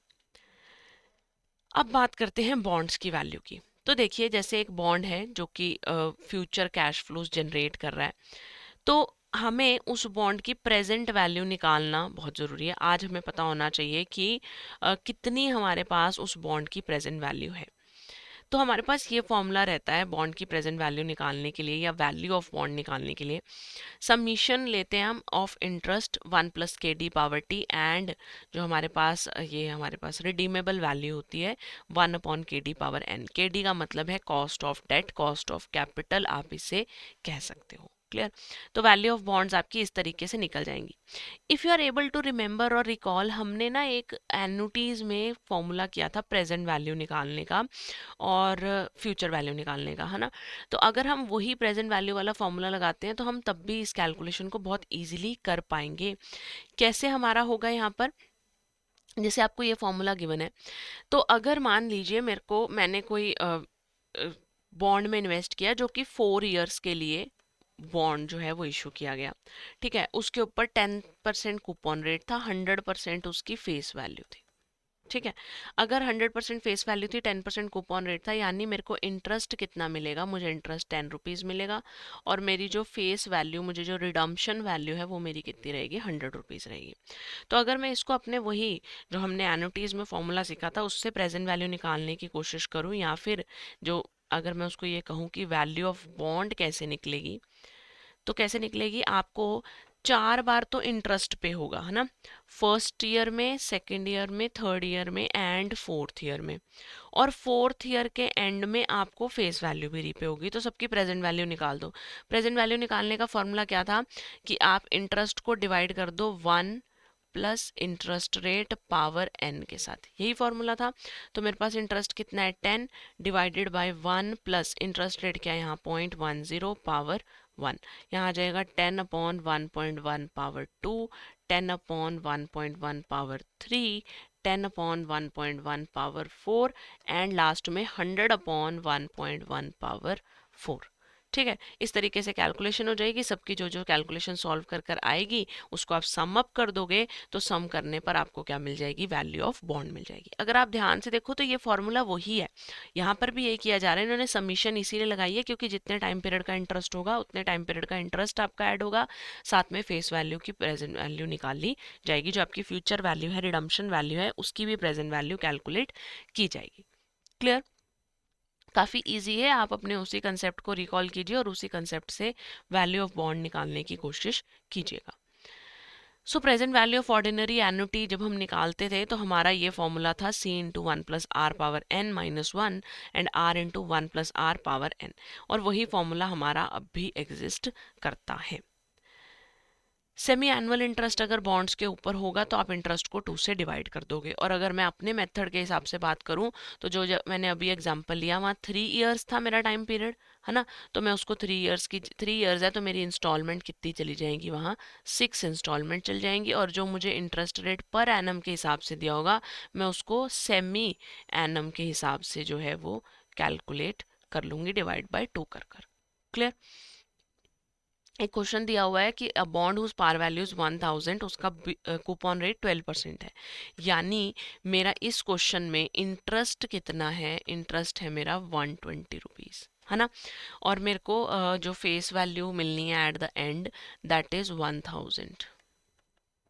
अब बात करते हैं बॉन्ड्स की वैल्यू की। तो देखिए, जैसे एक बॉन्ड है जो कि फ्यूचर कैश फ्लोज जनरेट कर रहा है, तो हमें उस बॉन्ड की प्रेजेंट वैल्यू निकालना बहुत ज़रूरी है। आज हमें पता होना चाहिए कि कितनी हमारे पास उस बॉन्ड की प्रेजेंट वैल्यू है। तो हमारे पास ये फॉर्मूला रहता है बॉन्ड की प्रेजेंट वैल्यू निकालने के लिए या वैल्यू ऑफ बॉन्ड निकालने के लिए। समीशन लेते हैं हम ऑफ इंटरेस्ट 1 प्लस के डी पावर टी एंड जो हमारे पास रिडीमेबल वैल्यू होती है 1 upon k d power n. K d का मतलब है cost of debt, cost of capital आप इसे कह सकते हो। क्लियर? तो वैल्यू ऑफ बॉन्ड्स आपकी इस तरीके से निकल जाएंगी। If you are able to remember और रिकॉल, हमने ना एक एनुटीज में फॉर्मूला किया था प्रेजेंट वैल्यू निकालने का और फ्यूचर वैल्यू निकालने का, है ना। तो अगर हम वही प्रेजेंट वैल्यू वाला फॉर्मूला लगाते हैं तो हम तब भी इस कैलकुलेशन को बहुत इजीली कर पाएंगे। कैसे हमारा होगा यहाँ पर, जैसे आपको ये फॉर्मूला गिवन है, तो अगर मान लीजिए मैंने कोई बॉन्ड में इन्वेस्ट किया जो कि 4 इयर्स के लिए बॉन्ड जो है वो इशू किया गया, ठीक है। उसके ऊपर 10% कूपन रेट था, 100% उसकी फेस वैल्यू थी, ठीक है। अगर 100% फेस वैल्यू थी, 10% कूपन रेट था, यानी मेरे को इंटरेस्ट कितना मिलेगा, मुझे इंटरेस्ट 10 रुपीज़ मिलेगा और मेरी जो फेस वैल्यू, मुझे जो रिडम्पशन वैल्यू है वो मेरी कितनी रहेगी, 100 रुपीज़ रहेगी। तो अगर मैं इसको अपने वही जो हमने एनुटीज़ में फॉर्मूला सीखा था उससे प्रेजेंट वैल्यू निकालने की कोशिश करूँ, या फिर जो अगर मैं उसको ये कहूँ कि वैल्यू ऑफ बॉन्ड कैसे निकलेगी, तो कैसे निकलेगी, आपको 4 बार तो इंटरेस्ट पे होगा, है ना। फर्स्ट ईयर में, सेकेंड ईयर में, थर्ड ईयर में एंड फोर्थ ईयर में, और फोर्थ ईयर के एंड में आपको फेस वैल्यू भी रीपे होगी। तो सबकी प्रेजेंट वैल्यू निकाल दो। प्रेजेंट वैल्यू निकालने का फॉर्मूला क्या था कि आप इंटरेस्ट को डिवाइड कर दो 1 plus interest rate power n के साथ, यही फॉर्मूला था। तो मेरे पास इंटरेस्ट कितना है, 10 divided by 1 plus interest rate क्या है यहाँ 0.10 पावर 1, यहाँ आ जाएगा 10 upon 1.1 power 2, 10 upon 1.1 power 3, 10 upon 1.1 power 4 and last में 100 अपॉन 1.1 पावर 4। ठीक है, इस तरीके से कैलकुलेशन हो जाएगी। सबकी जो जो कैलकुलेशन सॉल्व कर कर आएगी उसको आप सम अप कर दोगे, तो सम करने पर आपको क्या मिल जाएगी, वैल्यू ऑफ बॉन्ड मिल जाएगी। अगर आप ध्यान से देखो तो ये फॉर्मूला वही है, यहाँ पर भी ये किया जा रहा है। इन्होंने समीशन इसीलिए लगाई है क्योंकि जितने टाइम पीरियड का इंटरेस्ट होगा उतने टाइम पीरियड का इंटरेस्ट आपका ऐड होगा, साथ में फेस वैल्यू की प्रेजेंट वैल्यू निकाल ली जाएगी, जो आपकी फ्यूचर वैल्यू है, रिडम्पशन वैल्यू है, उसकी भी प्रेजेंट वैल्यू कैलकुलेट की जाएगी। क्लियर? काफ़ी इजी है, आप अपने उसी कंसेप्ट को रिकॉल कीजिए और उसी कंसेप्ट से वैल्यू ऑफ बॉन्ड निकालने की कोशिश कीजिएगा। सो present value of ordinary annuity जब हम निकालते थे तो हमारा ये फॉर्मूला था c into one plus r power N minus one and r into one plus r power n, और वही फॉर्मूला हमारा अब भी एग्जिस्ट करता है। सेमी एनुअल इंटरेस्ट अगर बॉन्ड्स के ऊपर होगा तो आप इंटरेस्ट को 2 से डिवाइड कर दोगे, और अगर मैं अपने मेथड के हिसाब से बात करूं तो जो मैंने अभी एग्जांपल लिया वहाँ 3 इयर्स था मेरा टाइम पीरियड, है ना। तो मैं उसको 3 इयर्स है तो मेरी इंस्टॉलमेंट कितनी चली जाएंगी, वहाँ 6 इंस्टॉलमेंट चल जाएंगी, और जो मुझे इंटरेस्ट रेट पर एनम के हिसाब से दिया होगा मैं उसको सेमी एनम के हिसाब से जो है वो कैलकुलेट कर लूँगी, डिवाइड बाई 2 कर कर। क्लियर? एक क्वेश्चन दिया हुआ है कि a bond whose par values 1000, उसका कूपन रेट 12% है, यानी मेरा इस क्वेश्चन में इंटरेस्ट कितना है, इंटरेस्ट है मेरा 120 रुपीज़, है ना। और मेरे को जो फेस वैल्यू मिलनी है at the end that is 1000,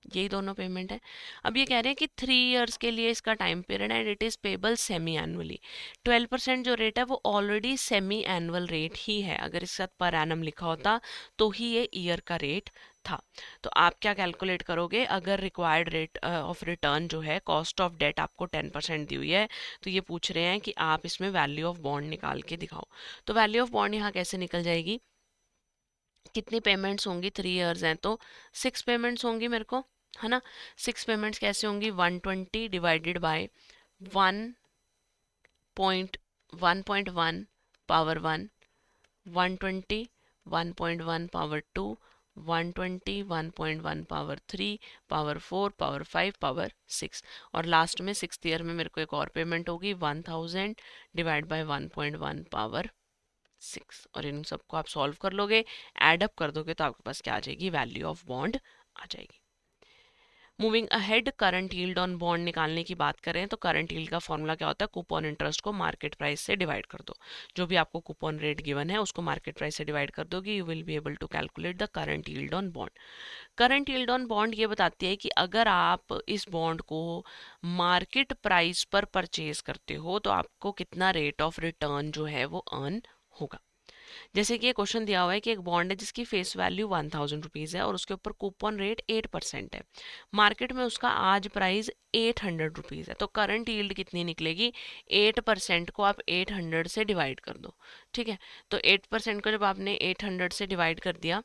यही दोनों पेमेंट है। अब ये कह रहे हैं कि 3 इयर्स के लिए इसका टाइम पीरियड है and it is payable semi annually. 12% जो रेट है वो ऑलरेडी सेमी एनुअल रेट ही है, अगर इसके साथ पर एनम लिखा होता तो ही ये ईयर का रेट था। तो आप क्या कैलकुलेट करोगे, अगर रिक्वायर्ड रेट ऑफ रिटर्न जो है, कॉस्ट ऑफ डेट आपको 10% दी हुई है, तो ये पूछ रहे हैं कि आप इसमें वैल्यू ऑफ बॉन्ड निकाल के दिखाओ। तो वैल्यू ऑफ बॉन्ड यहाँ कैसे निकल जाएगी, कितनी पेमेंट्स होंगी, 3 इयर्स हैं तो 6 पेमेंट्स होंगी मेरे को, है ना। 6 पेमेंट्स कैसे होंगी, 120 divided by 1.1 power 1, 120 1.1 power 2, 120 1.1 power 3 power 4 power 5 power 6, और लास्ट में 6th ईयर में मेरे को एक और पेमेंट होगी 1000 डिवाइड बाय 1.1 पावर 6, और इन सबको आप सॉल्व कर लोगे, एड अप कर दोगे तो आपके पास क्या आ जाएगी, वैल्यू ऑफ बॉन्ड आ जाएगी। Moving ahead, current yield on bond निकालने की बात करें तो करंट यील्ड का फॉर्मूला क्या होता है, कूपन इंटरेस्ट को मार्केट प्राइस से डिवाइड कर दो। जो भी आपको कूपन रेट गिवन है उसको मार्केट प्राइस से डिवाइड कर दोगे, you will be able to calculate the current yield on bond. Current yield on bond ये बताती है कि अगर आप इस बॉन्ड को मार्केट प्राइस पर परचेज करते हो तो आपको कितना रेट ऑफ रिटर्न जो है वो अर्न होगा। जैसे कि ये क्वेश्चन दिया हुआ है कि एक बॉन्ड है जिसकी फेस वैल्यू 1000 रुपीज़ है और उसके ऊपर कूपन रेट 8% है, मार्केट में उसका आज प्राइस 800 रुपीज़ है, तो करंट यील्ड कितनी निकलेगी, 8% को आप 800 से डिवाइड कर दो। ठीक है, तो 8% को जब आपने 800 से डिवाइड कर दिया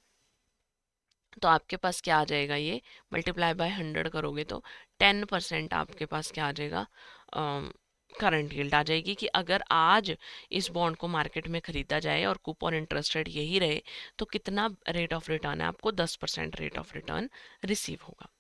तो आपके पास क्या आ जाएगा, ये मल्टीप्लाई बाय 100 करोगे तो 10% आपके पास क्या आ जाएगा, करंट यील्ड आ जाएगी। कि अगर आज इस बॉन्ड को मार्केट में खरीदा जाए और कूपन इंटरेस्ट रेट यही रहे तो कितना रेट ऑफ रिटर्न है, आपको 10% रेट ऑफ रिटर्न रिसीव होगा।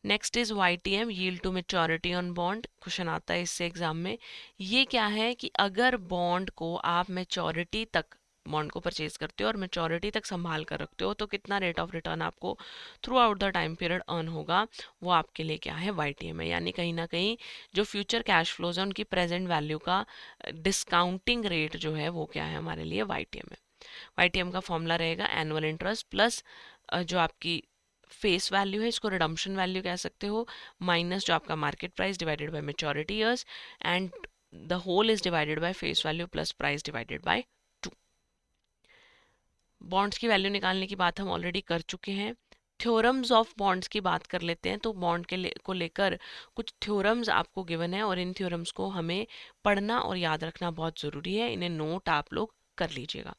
Next is YTM, yield to maturity on bond, question आता है इससे एग्जाम में। ये क्या है कि अगर बॉन्ड को आप मेच्योरिटी तक बॉन्ड को परचेज करते हो और मेच्योरिटी तक संभाल कर रखते हो तो कितना रेट ऑफ रिटर्न आपको through out the time period earn होगा, वो आपके लिए क्या है, YTM है। यानी कहीं ना कहीं जो फ्यूचर कैश फ्लोज है उनकी प्रेजेंट वैल्यू का डिस्काउंटिंग रेट जो है वो क्या है, हमारे लिए YTM है। YTM का फॉर्मूला रहेगा एनुअल इंटरेस्ट प्लस जो आपकी फेस वैल्यू है, इसको रिडम्पशन वैल्यू कह सकते हो, माइनस जो आपका market price divided by maturity years and the whole is divided by face value plus price divided by 2। Bonds की वैल्यू निकालने की बात हम ऑलरेडी कर चुके हैं। थ्योरम्स ऑफ बॉन्ड्स की बात कर लेते हैं। तो बॉन्ड को लेकर कुछ थ्योरम्स आपको गिवन है और इन थ्योरम्स को हमें पढ़ना और याद रखना बहुत ज़रूरी है, इन्हें नोट आप लोग कर लीजिएगा।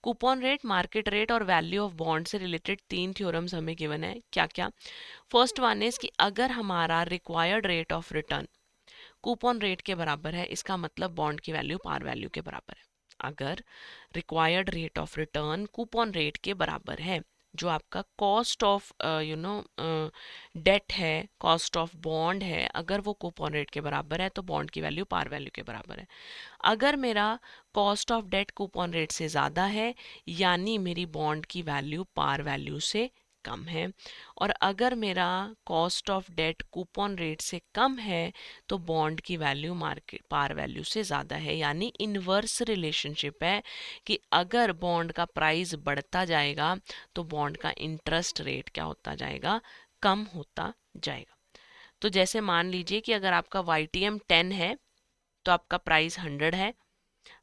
कूपन रेट, मार्केट रेट और वैल्यू ऑफ बॉन्ड से रिलेटेड 3 थ्योरम्स हमें गिवन है। क्या क्या? फर्स्ट वन इज कि अगर हमारा required rate of return coupon rate के बराबर है, इसका मतलब बॉन्ड की वैल्यू पार वैल्यू के बराबर है। अगर required rate of return coupon rate के बराबर है, जो आपका कॉस्ट ऑफ डेट है, कॉस्ट ऑफ बॉन्ड है, अगर वो कूपन रेट के बराबर है तो बॉन्ड की वैल्यू पार वैल्यू के बराबर है। अगर मेरा cost of debt coupon rate से ज़्यादा है यानी मेरी बॉन्ड की वैल्यू पार वैल्यू से कम है, और अगर मेरा cost of debt coupon rate से कम है तो बॉन्ड की वैल्यू मार्केट पार वैल्यू से ज़्यादा है। यानी इन्वर्स रिलेशनशिप है कि अगर बॉन्ड का प्राइस बढ़ता जाएगा तो बॉन्ड का इंटरेस्ट रेट क्या होता जाएगा, कम होता जाएगा। तो जैसे मान लीजिए कि अगर आपका YTM 10 है तो आपका प्राइस 100 है,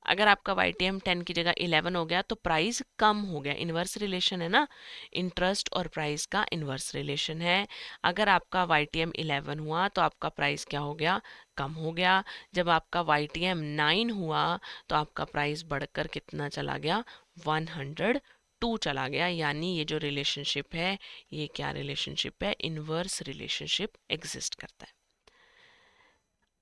अगर आपका YTM 10 की जगह 11 हो गया तो प्राइस कम हो गया। इन्वर्स रिलेशन है ना, इंटरेस्ट और प्राइस का इन्वर्स रिलेशन है। अगर आपका YTM 11 हुआ तो आपका प्राइस क्या हो गया, कम हो गया। जब आपका YTM 9 हुआ तो आपका प्राइस बढ़कर कितना चला गया, 102 चला गया। यानी ये जो रिलेशनशिप है ये क्या रिलेशनशिप है, इन्वर्स रिलेशनशिप एग्जिस्ट करता है।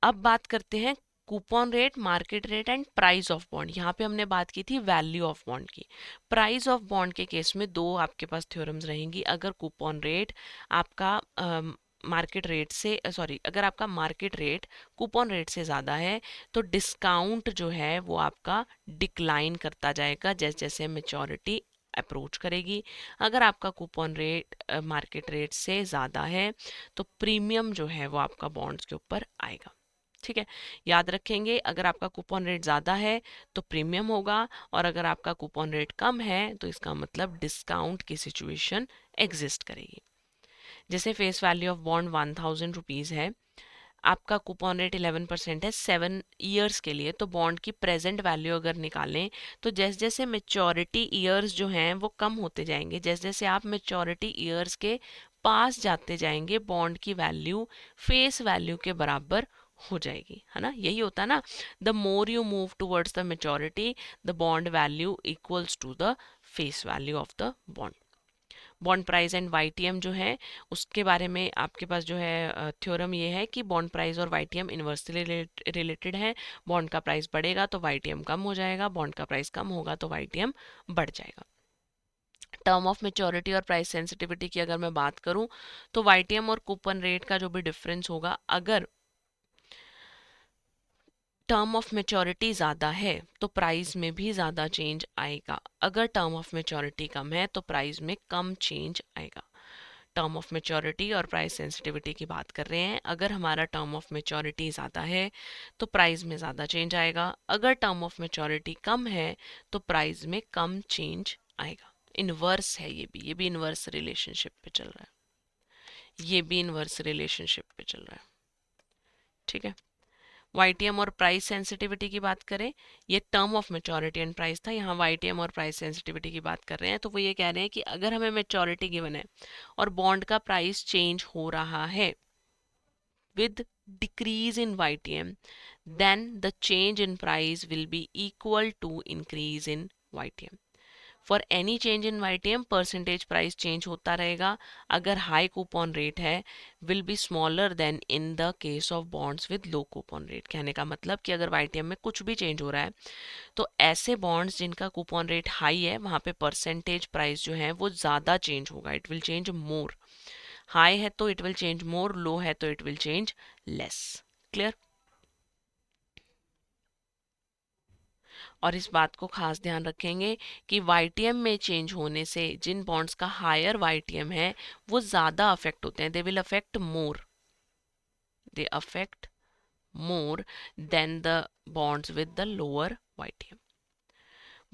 अब बात करते हैं coupon rate, market rate and price of bond. यहाँ पे हमने बात की थी वैल्यू ऑफ बॉन्ड की। प्राइस ऑफ बॉन्ड के केस में दो आपके पास थ्योरम्स रहेंगी। अगर कूपन रेट आपका मार्केट रेट से अगर आपका मार्केट रेट कूपन रेट से ज़्यादा है तो डिस्काउंट जो है वो आपका डिक्लाइन करता जाएगा जैसे जैसे मेच्योरिटी अप्रोच करेगी। अगर आपका कूपन रेट मार्केट रेट से ज़्यादा है तो प्रीमियम जो है वो आपका बॉन्ड्स के ऊपर आएगा। ठीक है, याद रखेंगे, अगर आपका कूपन रेट ज़्यादा है तो प्रीमियम होगा और अगर आपका कूपन रेट कम है तो इसका मतलब डिस्काउंट की सिचुएशन एग्जिस्ट करेगी। जैसे face value of bond 1000 rupees है, आपका कूपन रेट 11% है 7 ईयर्स के लिए, तो बॉन्ड की प्रेजेंट वैल्यू अगर निकालें तो जैसे जैसे मेच्योरिटी ईयर्स जो हैं वो कम होते जाएंगे, जैसे जैसे आप मेच्योरिटी ईयर्स के पास जाते जाएंगे बॉन्ड की वैल्यू फेस वैल्यू के बराबर हो जाएगी, है ना। यही होता है ना, the more you move towards the maturity the bond value equals to the face value of the bond. Bond price and YTM जो है उसके बारे में आपके पास जो है थ्योरम ये है कि बॉन्ड प्राइस और YTM इन्वर्सली रिलेटेड है। बॉन्ड का प्राइस बढ़ेगा तो YTM कम हो जाएगा, बॉन्ड का प्राइस कम होगा तो YTM बढ़ जाएगा। टर्म ऑफ मेच्योरिटी और प्राइस सेंसिटिविटी की अगर मैं बात करूं तो YTM और कूपन रेट का जो भी डिफरेंस होगा, अगर टर्म ऑफ मेच्योरिटी ज़्यादा है तो प्राइस में भी ज़्यादा चेंज आएगा, अगर टर्म ऑफ मेच्योरिटी कम है तो प्राइस में कम चेंज आएगा। टर्म ऑफ मेच्योरिटी और प्राइस सेंसिटिविटी की बात कर रहे हैं। अगर हमारा टर्म ऑफ मेच्योरिटी ज़्यादा है तो प्राइस में ज़्यादा चेंज आएगा, अगर टर्म ऑफ मेच्योरिटी कम है तो प्राइस में कम चेंज आएगा। इनवर्स है ये भी इनवर्स रिलेशनशिप पे चल रहा है, ये भी इनवर्स रिलेशनशिप पे चल रहा है। ठीक है, YTM और प्राइस सेंसिटिविटी की बात करें, ये term of maturity and price था, यहाँ YTM और प्राइस सेंसिटिविटी की बात कर रहे हैं। तो वो ये कह रहे हैं कि अगर हमें मेच्योरिटी गिवन है और बॉन्ड का प्राइस चेंज हो रहा है with decrease in YTM, then the change in price will be equal to increase in YTM. For any change in YTM percentage price change होता रहेगा। अगर हाई कूपन रेट है will be smaller then in the case of bonds with low coupon rate. कहने का मतलब कि अगर YTM में कुछ भी चेंज हो रहा है तो ऐसे बॉन्ड्स जिनका कूपन रेट हाई है वहाँ पे परसेंटेज प्राइस जो है वो ज़्यादा चेंज होगा, it will change more. High है तो इट विल चेंज मोर, लो है तो it will change less. Clear? और इस बात को खास ध्यान रखेंगे कि YTM में चेंज होने से जिन बॉन्ड्स का हायर YTM है वो ज़्यादा अफेक्ट होते हैं, they will affect more, they affect more than the bonds with the lower YTM।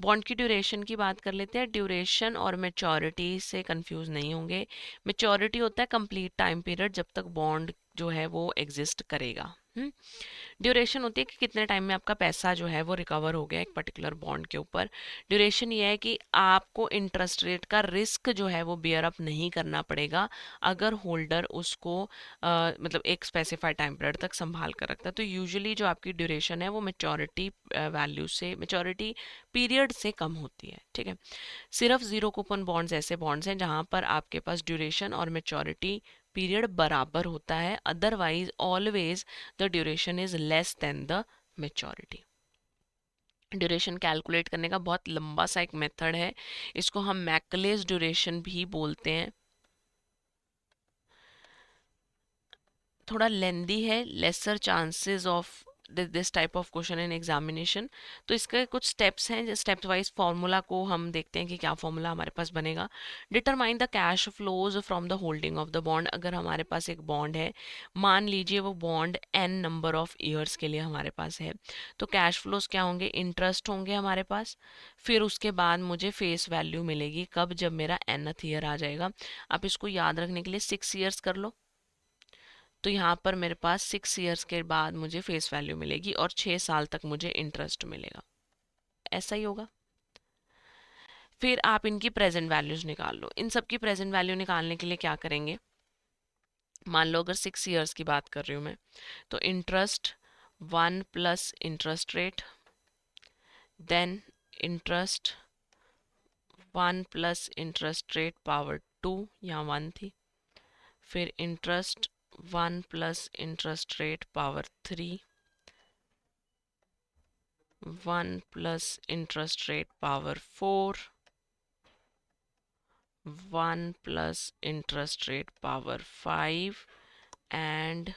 Bond की ड्यूरेशन की बात कर लेते हैं। ड्यूरेशन और मेच्योरिटी से कंफ्यूज नहीं होंगे। मेच्योरिटी होता है कंप्लीट टाइम पीरियड जब तक बॉन्ड जो है वो एग्जिस्ट करेगा। ड्यूरेशन होती है कि कितने टाइम में आपका पैसा जो है वो रिकवर हो गया एक पर्टिकुलर बॉन्ड के ऊपर। ड्यूरेशन ये है कि आपको इंटरेस्ट रेट का रिस्क जो है वो बियर अप नहीं करना पड़ेगा अगर होल्डर उसको मतलब एक स्पेसिफाइड टाइम पीरियड तक संभाल कर रखता है। तो यूजुअली जो आपकी ड्यूरेशन है वो मेच्योरिटी वैल्यू से, मेच्योरिटी पीरियड से कम होती है। ठीक है, सिर्फ जीरो कूपन बॉन्ड्स ऐसे बॉन्ड्स हैं जहां पर आपके पास ड्यूरेशन और मेच्योरिटी पीरियड बराबर होता है, otherwise always the duration is less than the maturity. Duration calculate करने का बहुत लंबा सा एक मेथड है, इसको हम मैकलेस ड्यूरेशन भी बोलते हैं। थोड़ा लेंदी है, lesser chances of this type of question in examination. तो इसके कुछ स्टेप्स हैं, स्टेप वाइज फार्मूला को हम देखते हैं कि क्या फार्मूला हमारे पास बनेगा। Determine the cash flows from the holding of the bond. अगर हमारे पास एक बॉन्ड है, मान लीजिए वो bond n number of years के लिए हमारे पास है, तो कैश फ्लोज क्या होंगे? इंटरेस्ट होंगे हमारे पास, फिर उसके बाद मुझे फेस वैल्यू मिलेगी कब? जब मेरा nth ईयर आ जाएगा। आप इसको याद रखने के लिए 6 ईयर्स कर लो, तो यहाँ पर मेरे पास 6 ईयर्स के बाद मुझे फेस वैल्यू मिलेगी और 6 साल तक मुझे इंटरेस्ट मिलेगा। ऐसा ही होगा। फिर आप इनकी प्रेजेंट वैल्यूज निकाल लो। इन सब की प्रेजेंट वैल्यू निकालने के लिए क्या करेंगे? मान लो अगर 6 ईयर्स की बात कर रही हूँ मैं, तो interest 1 plus interest rate, then interest 1 plus interest rate power 2, यहाँ 1 थी, फिर interest 1 plus interest rate power 3, 1 plus interest rate power 4, 1 plus interest rate power 5 and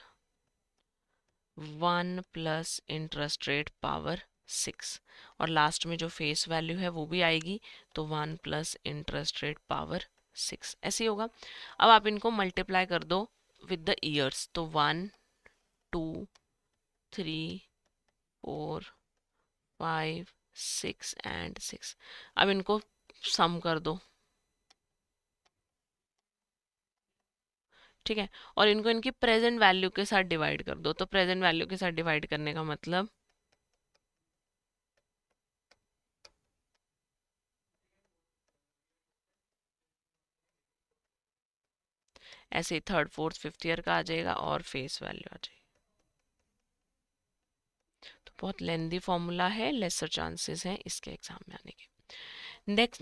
1 plus interest rate power 6, और लास्ट में जो फेस वैल्यू है वो भी आएगी, तो 1 प्लस इंटरेस्ट रेट पावर 6। ऐसे ही होगा। अब आप इनको मल्टीप्लाई कर दो विद द ईयर्स, तो 1 2 3 4 5 6 एंड 6। अब इनको सम कर दो, ठीक है, और इनको इनकी प्रेजेंट वैल्यू के साथ डिवाइड कर दो। तो प्रेजेंट वैल्यू के साथ डिवाइड करने का मतलब ऐसे ही थर्ड फोर्थ फिफ्थ ईयर का आ जाएगा और फेस वैल्यू आ जाएगी। तो बहुत लेंदी फॉर्मूला है, लेसर चांसेस हैं इसके एग्जाम में आने के।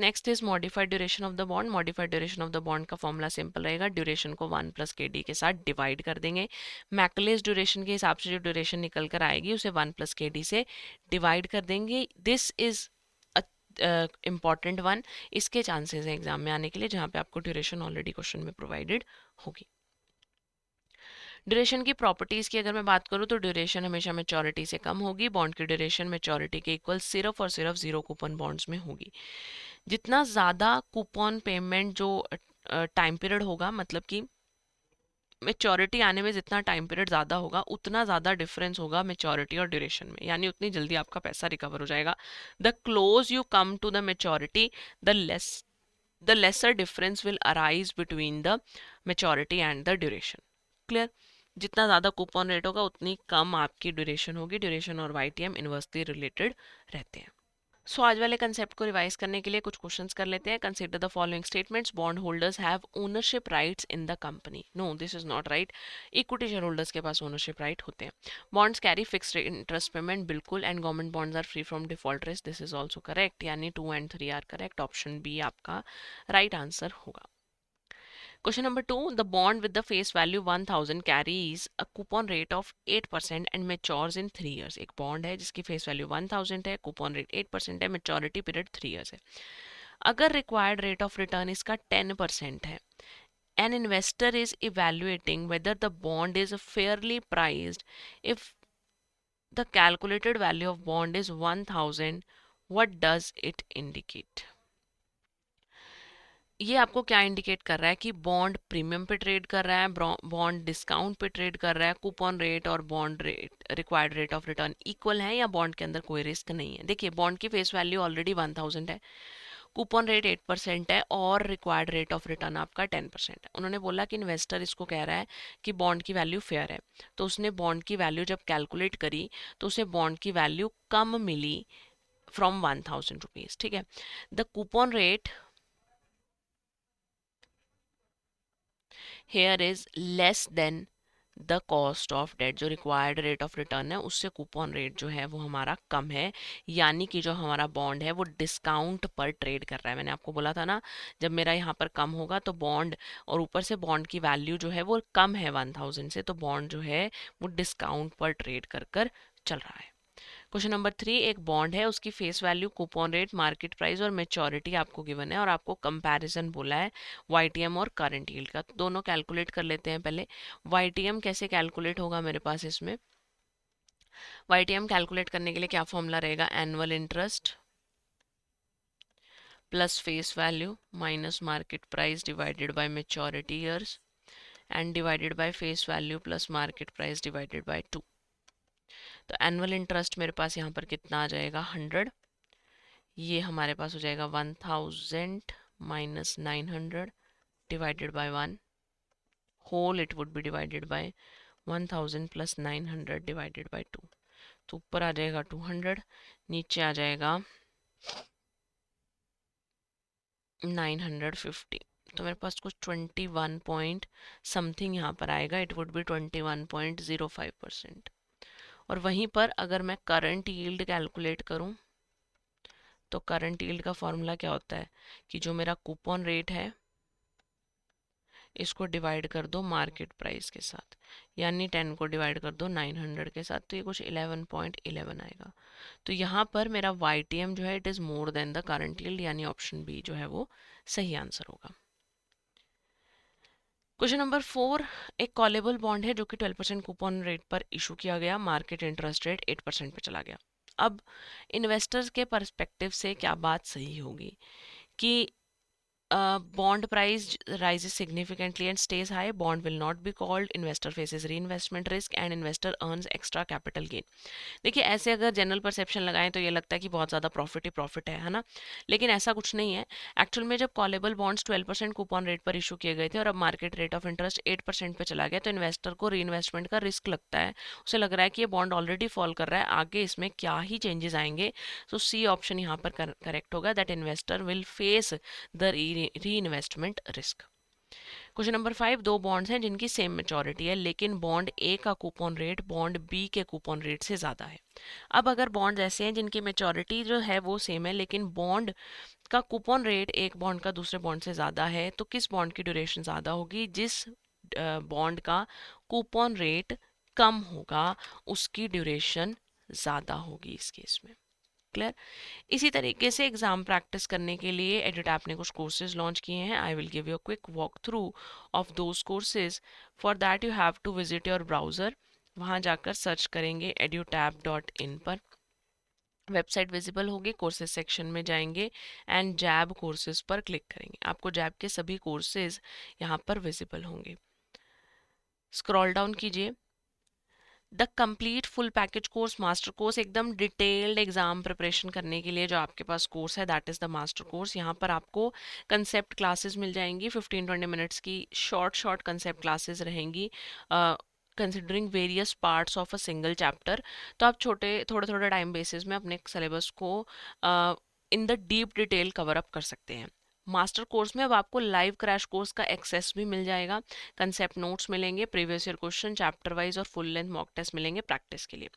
Next is modified duration of the bond. Modified duration of the bond का फॉर्मूला सिंपल रहेगा, ड्यूरेशन को 1 प्लस के डी के साथ डिवाइड कर देंगे। मैकलेस ड्यूरेशन के हिसाब से जो ड्यूरेशन निकल कर आएगी उसे 1 प्लस के डी से डिवाइड कर देंगे। दिस इज इम्पॉर्टेंट वन, इसके चांसेस हैं एग्जाम में आने के लिए जहाँ पे आपको ड्यूरेशन ऑलरेडी क्वेश्चन में प्रोवाइडेड होगी। ड्यूरेशन की प्रॉपर्टीज की अगर मैं बात करूँ तो ड्यूरेशन हमेशा मेच्योरिटी से कम होगी। बॉन्ड की ड्यूरेशन मेच्योरिटी के इक्वल सिर्फ और सिर्फ जीरो कूपन बॉन्ड्स में होगी। जितना ज़्यादा कूपन पेमेंट जो टाइम पीरियड होगा, मतलब कि मेच्योरिटी आने में जितना टाइम पीरियड ज़्यादा होगा उतना ज़्यादा डिफरेंस होगा मेच्योरिटी और ड्यूरेशन में, यानी उतनी जल्दी आपका पैसा रिकवर हो जाएगा। The close you come to the maturity the lesser difference will arise between the maturity and the duration. Clear? जितना ज़्यादा कूपन रेट होगा उतनी कम आपकी ड्यूरेशन होगी। ड्यूरेशन और वाईटीएम इन्वर्सली रिलेटेड रहते हैं। आज वाले कंसेप्ट को रिवाइज करने के लिए कुछ क्वेश्चंस कर लेते हैं। Consider the following statements. Bondholders have ownership rights in the company. No, this is not right. Equity shareholders के पास ओनरशिप राइट होते हैं। Bonds carry fixed interest payment, बिल्कुल। And government bonds are free from default risk, this is also correct, यानी 2 and 3 are correct. Option B आपका राइट आंसर होगा। Question number 2. The bond with the face value 1000 carries a coupon rate of 8% and matures in 3 years. एक बॉन्ड है जिसकी फेस वैल्यू 1000 है, कूपन रेट 8% है, मेच्योरिटी पीरियड 3 years है। अगर रिक्वायर्ड रेट ऑफ रिटर्न इसका 10% है, an investor is evaluating whether the bond is fairly priced. If the calculated value of bond is 1000, what does it indicate? ये आपको क्या इंडिकेट कर रहा है कि बॉन्ड प्रीमियम पे ट्रेड कर रहा है, बॉन्ड डिस्काउंट पे ट्रेड कर रहा है, कूपन रेट और bond rate required rate of return equal है, या बॉन्ड के अंदर कोई रिस्क नहीं है। देखिए, बॉन्ड की फेस वैल्यू ऑलरेडी 1000 है, कूपन रेट 8% है और रिक्वायर्ड रेट ऑफ रिटर्न आपका 10% है। उन्होंने बोला कि इन्वेस्टर इसको कह रहा है कि बॉन्ड की वैल्यू फेयर है, तो उसने बॉन्ड की वैल्यू जब कैलकुलेट करी तो उसे बॉन्ड की वैल्यू कम मिली फ्रॉम 1000 रुपीज। ठीक है, the coupon rate here is less than the cost of debt. जो रिक्वायर्ड रेट ऑफ रिटर्न है उससे कूपन रेट जो है वो हमारा कम है, यानी कि जो हमारा बॉन्ड है वो डिस्काउंट पर ट्रेड कर रहा है। मैंने आपको बोला था ना, जब मेरा यहाँ पर कम होगा तो बॉन्ड, और ऊपर से बॉन्ड की वैल्यू जो है वो कम है 1000 से, तो बॉन्ड जो है वो डिस्काउंट पर ट्रेड कर कर चल रहा है। क्वेश्चन नंबर 3, एक बॉन्ड है, उसकी face value, coupon rate, market price और मेच्योरिटी आपको गिवन है और आपको कंपैरिजन बोला है वाईटीएम और करंट यील्ड का। तो दोनों कैलकुलेट कर लेते हैं पहले। वाईटीएम कैसे कैलकुलेट होगा मेरे पास इसमें? वाईटीएम कैलकुलेट करने के लिए क्या फॉर्मूला रहेगा? Annual interest plus face value minus market price divided by maturity years and divided by face value plus market price divided by 2। तो एनुअल इंटरेस्ट मेरे पास यहाँ पर कितना आ जाएगा? 100। ये हमारे पास हो जाएगा 1000 minus 900 divided by 1 whole, it would be divided by 1000 plus 900 divided by 2। तो ऊपर आ जाएगा 200, नीचे आ जाएगा 950। तो मेरे पास कुछ 21 पॉइंट समथिंग यहाँ पर आएगा, इट वुड बी 21.05%। और वहीं पर अगर मैं करंट यील्ड कैलकुलेट करूँ तो करंट यील्ड का फॉर्मूला क्या होता है कि जो मेरा कूपन रेट है इसको डिवाइड कर दो मार्केट प्राइस के साथ, यानी 10 को डिवाइड कर दो 900 के साथ, तो ये कुछ 11.11 आएगा। तो यहाँ पर मेरा वाईटीएम जो है it is more than the current yield, यानी ऑप्शन बी जो है वो सही आंसर होगा। क्वेश्चन नंबर 4, एक कॉलेबल बॉन्ड है जो कि 12% कूपन रेट पर इशू किया गया, मार्केट इंटरेस्ट रेट 8% पे चला गया। अब इन्वेस्टर्स के पर्सपेक्टिव से क्या बात सही होगी कि bond price rises significantly and stays high, bond will not be called, investor faces reinvestment risk and investor earns extra capital gain। देखिए, ऐसे अगर जनरल परसेप्शन लगाएं तो ये लगता है कि बहुत ज़्यादा प्रॉफिट ही प्रॉफिट है ना, लेकिन ऐसा कुछ नहीं है। एक्चुअल में जब कॉलेबल बॉन्ड्स 12% कूपन रेट पर इशू किए गए थे और अब मार्केट रेट ऑफ इंटरेस्ट 8% पे चला गया, तो इन्वेस्टर को री इन्वेस्टमेंट का रिस्क लगता है। उसे लग रहा है कि ये बॉन्ड ऑलरेडी फॉल कर रहा है, आगे इसमें क्या ही चेंजेस आएंगे। तो सी ऑप्शन यहाँ पर करेक्ट होगा, that investor will face the री इन्वेस्टमेंट रिस्क। क्वेश्चन नंबर 5, दो बॉन्ड्स हैं जिनकी सेम मेच्योरिटी है लेकिन बॉन्ड ए का कूपन रेट बॉन्ड बी के कूपन रेट से ज़्यादा है। अब अगर बॉन्ड ऐसे हैं जिनकी मेच्योरिटी जो है वो सेम है लेकिन बॉन्ड का कूपन रेट एक बॉन्ड का दूसरे बॉन्ड से ज़्यादा है, तो किस बॉन्ड की ड्यूरेशन ज़्यादा होगी? जिस बॉन्ड का कूपन रेट कम होगा उसकी ड्यूरेशन ज़्यादा होगी इस केस में। क्लियर? इसी तरीके से एग्जाम प्रैक्टिस करने के लिए एडुटैप ने कुछ कोर्सेज लॉन्च किए हैं। I will give you a quick walk through of those courses. For that you have to visit your browser. वहाँ जाकर सर्च करेंगे edutap.in पर। वेबसाइट विजिबल होगी, कोर्सेज सेक्शन में जाएंगे एंड जैब कोर्सेज पर क्लिक करेंगे, आपको जैब के सभी कोर्सेज यहाँ पर विजिबल होंगे। स्क्रॉल डाउन कीजिए, the complete full package course master course, एकदम डिटेल्ड एग्जाम प्रिपरेशन करने के लिए जो आपके पास कोर्स है that is the master course. यहाँ पर आपको कंसेप्ट क्लासेस मिल जाएंगी, 15-20 मिनट्स की शॉर्ट कंसेप्ट क्लासेस रहेंगी considering various parts of a single chapter. तो आप थोड़े टाइम बेसिस में अपने सिलेबस को in the deep detail cover up कर सकते हैं। मास्टर कोर्स में अब आपको लाइव क्रैश कोर्स का एक्सेस भी मिल जाएगा, कंसेप्ट नोट्स मिलेंगे, previous year question chapter wise और फुल लेंथ मॉक टेस्ट मिलेंगे प्रैक्टिस के लिए।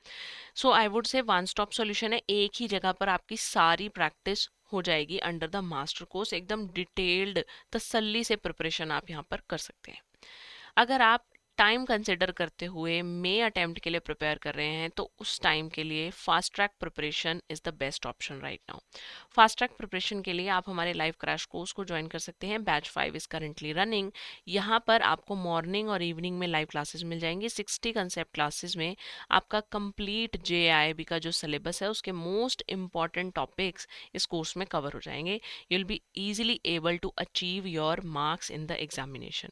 So I would say one stop solution है, एक ही जगह पर आपकी सारी प्रैक्टिस हो जाएगी अंडर द मास्टर कोर्स, एकदम डिटेल्ड तसल्ली से प्रिपरेशन आप यहाँ पर कर सकते हैं। अगर आप टाइम कंसिडर करते हुए मे अटेम्प्ट के लिए प्रिपेयर कर रहे हैं तो उस टाइम के लिए fast track preparation is the best option right now. Fast track preparation के लिए आप हमारे लाइव क्रैश कोर्स को ज्वाइन कर सकते हैं, बैच 5 इज़ करेंटली रनिंग। यहाँ पर आपको मॉर्निंग और इवनिंग में लाइव क्लासेस मिल जाएंगी। 60 कंसेप्ट क्लासेस में आपका कंप्लीट JIIB का जो सिलेबस है उसके मोस्ट इंपॉर्टेंट टॉपिक्स इस कोर्स में कवर हो जाएंगे। You will be easily able to achieve your marks in the examination.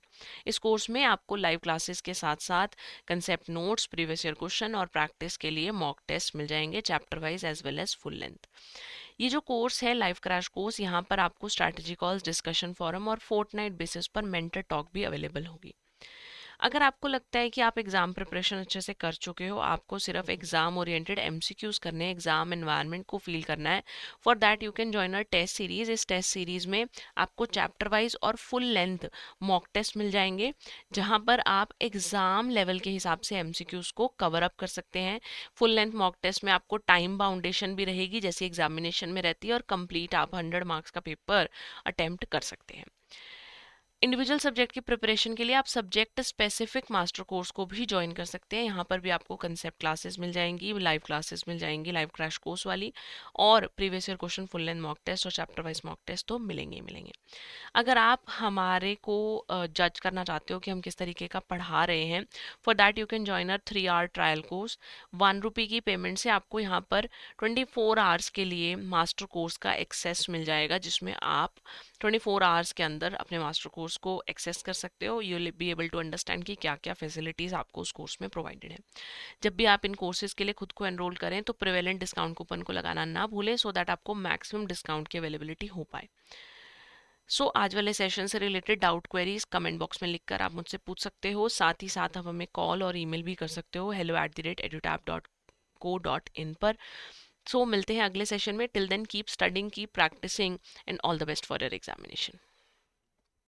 इस कोर्स में आपको लाइव क्लासेस के साथ साथ concept notes, previous year question और प्रैक्टिस के लिए मॉक टेस्ट मिल जाएंगे chapter wise as well as full length. ये जो कोर्स है लाइव क्रैश कोर्स, यहाँ पर आपको स्ट्रैटेजी कॉल्स, डिस्कशन फोरम और फोर्टनाइट बेसिस पर मेंटर टॉक भी अवेलेबल होगी। अगर आपको लगता है कि आप एग्जाम प्रिपरेशन अच्छे से कर चुके हो, आपको सिर्फ एग्जाम ओरिएंटेड MCQs करने हैं, एग्जाम एनवायरनमेंट को फील करना है, for that you can join a test series. इस टेस्ट सीरीज में आपको चैप्टर वाइज और फुल लेंथ मॉक टेस्ट मिल जाएंगे, जहां पर आप एग्जाम लेवल के हिसाब से MCQs को कवर अप कर सकते हैं। फुल लेंथ मॉक टेस्ट में आपको टाइम बाउंडेशन भी रहेगी जैसे एग्जामिनेशन में रहती है, और कंप्लीट आप 100 मार्क्स का पेपर अटेम्प्ट कर सकते हैं। इंडिविजुअल सब्जेक्ट की प्रिपरेशन के लिए आप सब्जेक्ट स्पेसिफिक मास्टर कोर्स को भी ज्वाइन कर सकते हैं। यहाँ पर भी आपको कंसेप्ट क्लासेस मिल जाएंगी, लाइव क्लासेस मिल जाएंगी, लाइव क्रैश कोर्स वाली, और previous year question, full length mock test और चैप्टर वाइज मॉक टेस्ट तो मिलेंगे ही मिलेंगे। अगर आप हमारे को जज करना चाहते हो कि हम किस तरीके का पढ़ा रहे हैं, for that you can join a 3 hour trial course. 1 रुपये की पेमेंट से आपको यहाँ पर 24 आवर्स के लिए मास्टर कोर्स का एक्सेस मिल जाएगा, जिसमें आप 24 आवर्स के अंदर अपने मास्टर कोर्स को एक्सेस कर सकते हो। You will be able to understand कि क्या क्या फैसिलिटीज़ आपको उस कोर्स में प्रोवाइडेड है। जब भी आप इन कोर्सेज के लिए खुद को एनरोल करें तो प्रिवेलेंट डिस्काउंट कूपन को लगाना ना भूलें, सो दैट आपको मैक्सिमम डिस्काउंट की अवेलेबिलिटी हो पाए। आज वाले सेशन से related doubt queries comment box में लिखकर आप मुझसे पूछ सकते हो। साथ ही साथ आप हमें कॉल और ईमेल भी कर सकते हो hello@edutap.co.in पर। मिलते हैं अगले सेशन में। Till then keep studying, keep practising and all the best for your examination.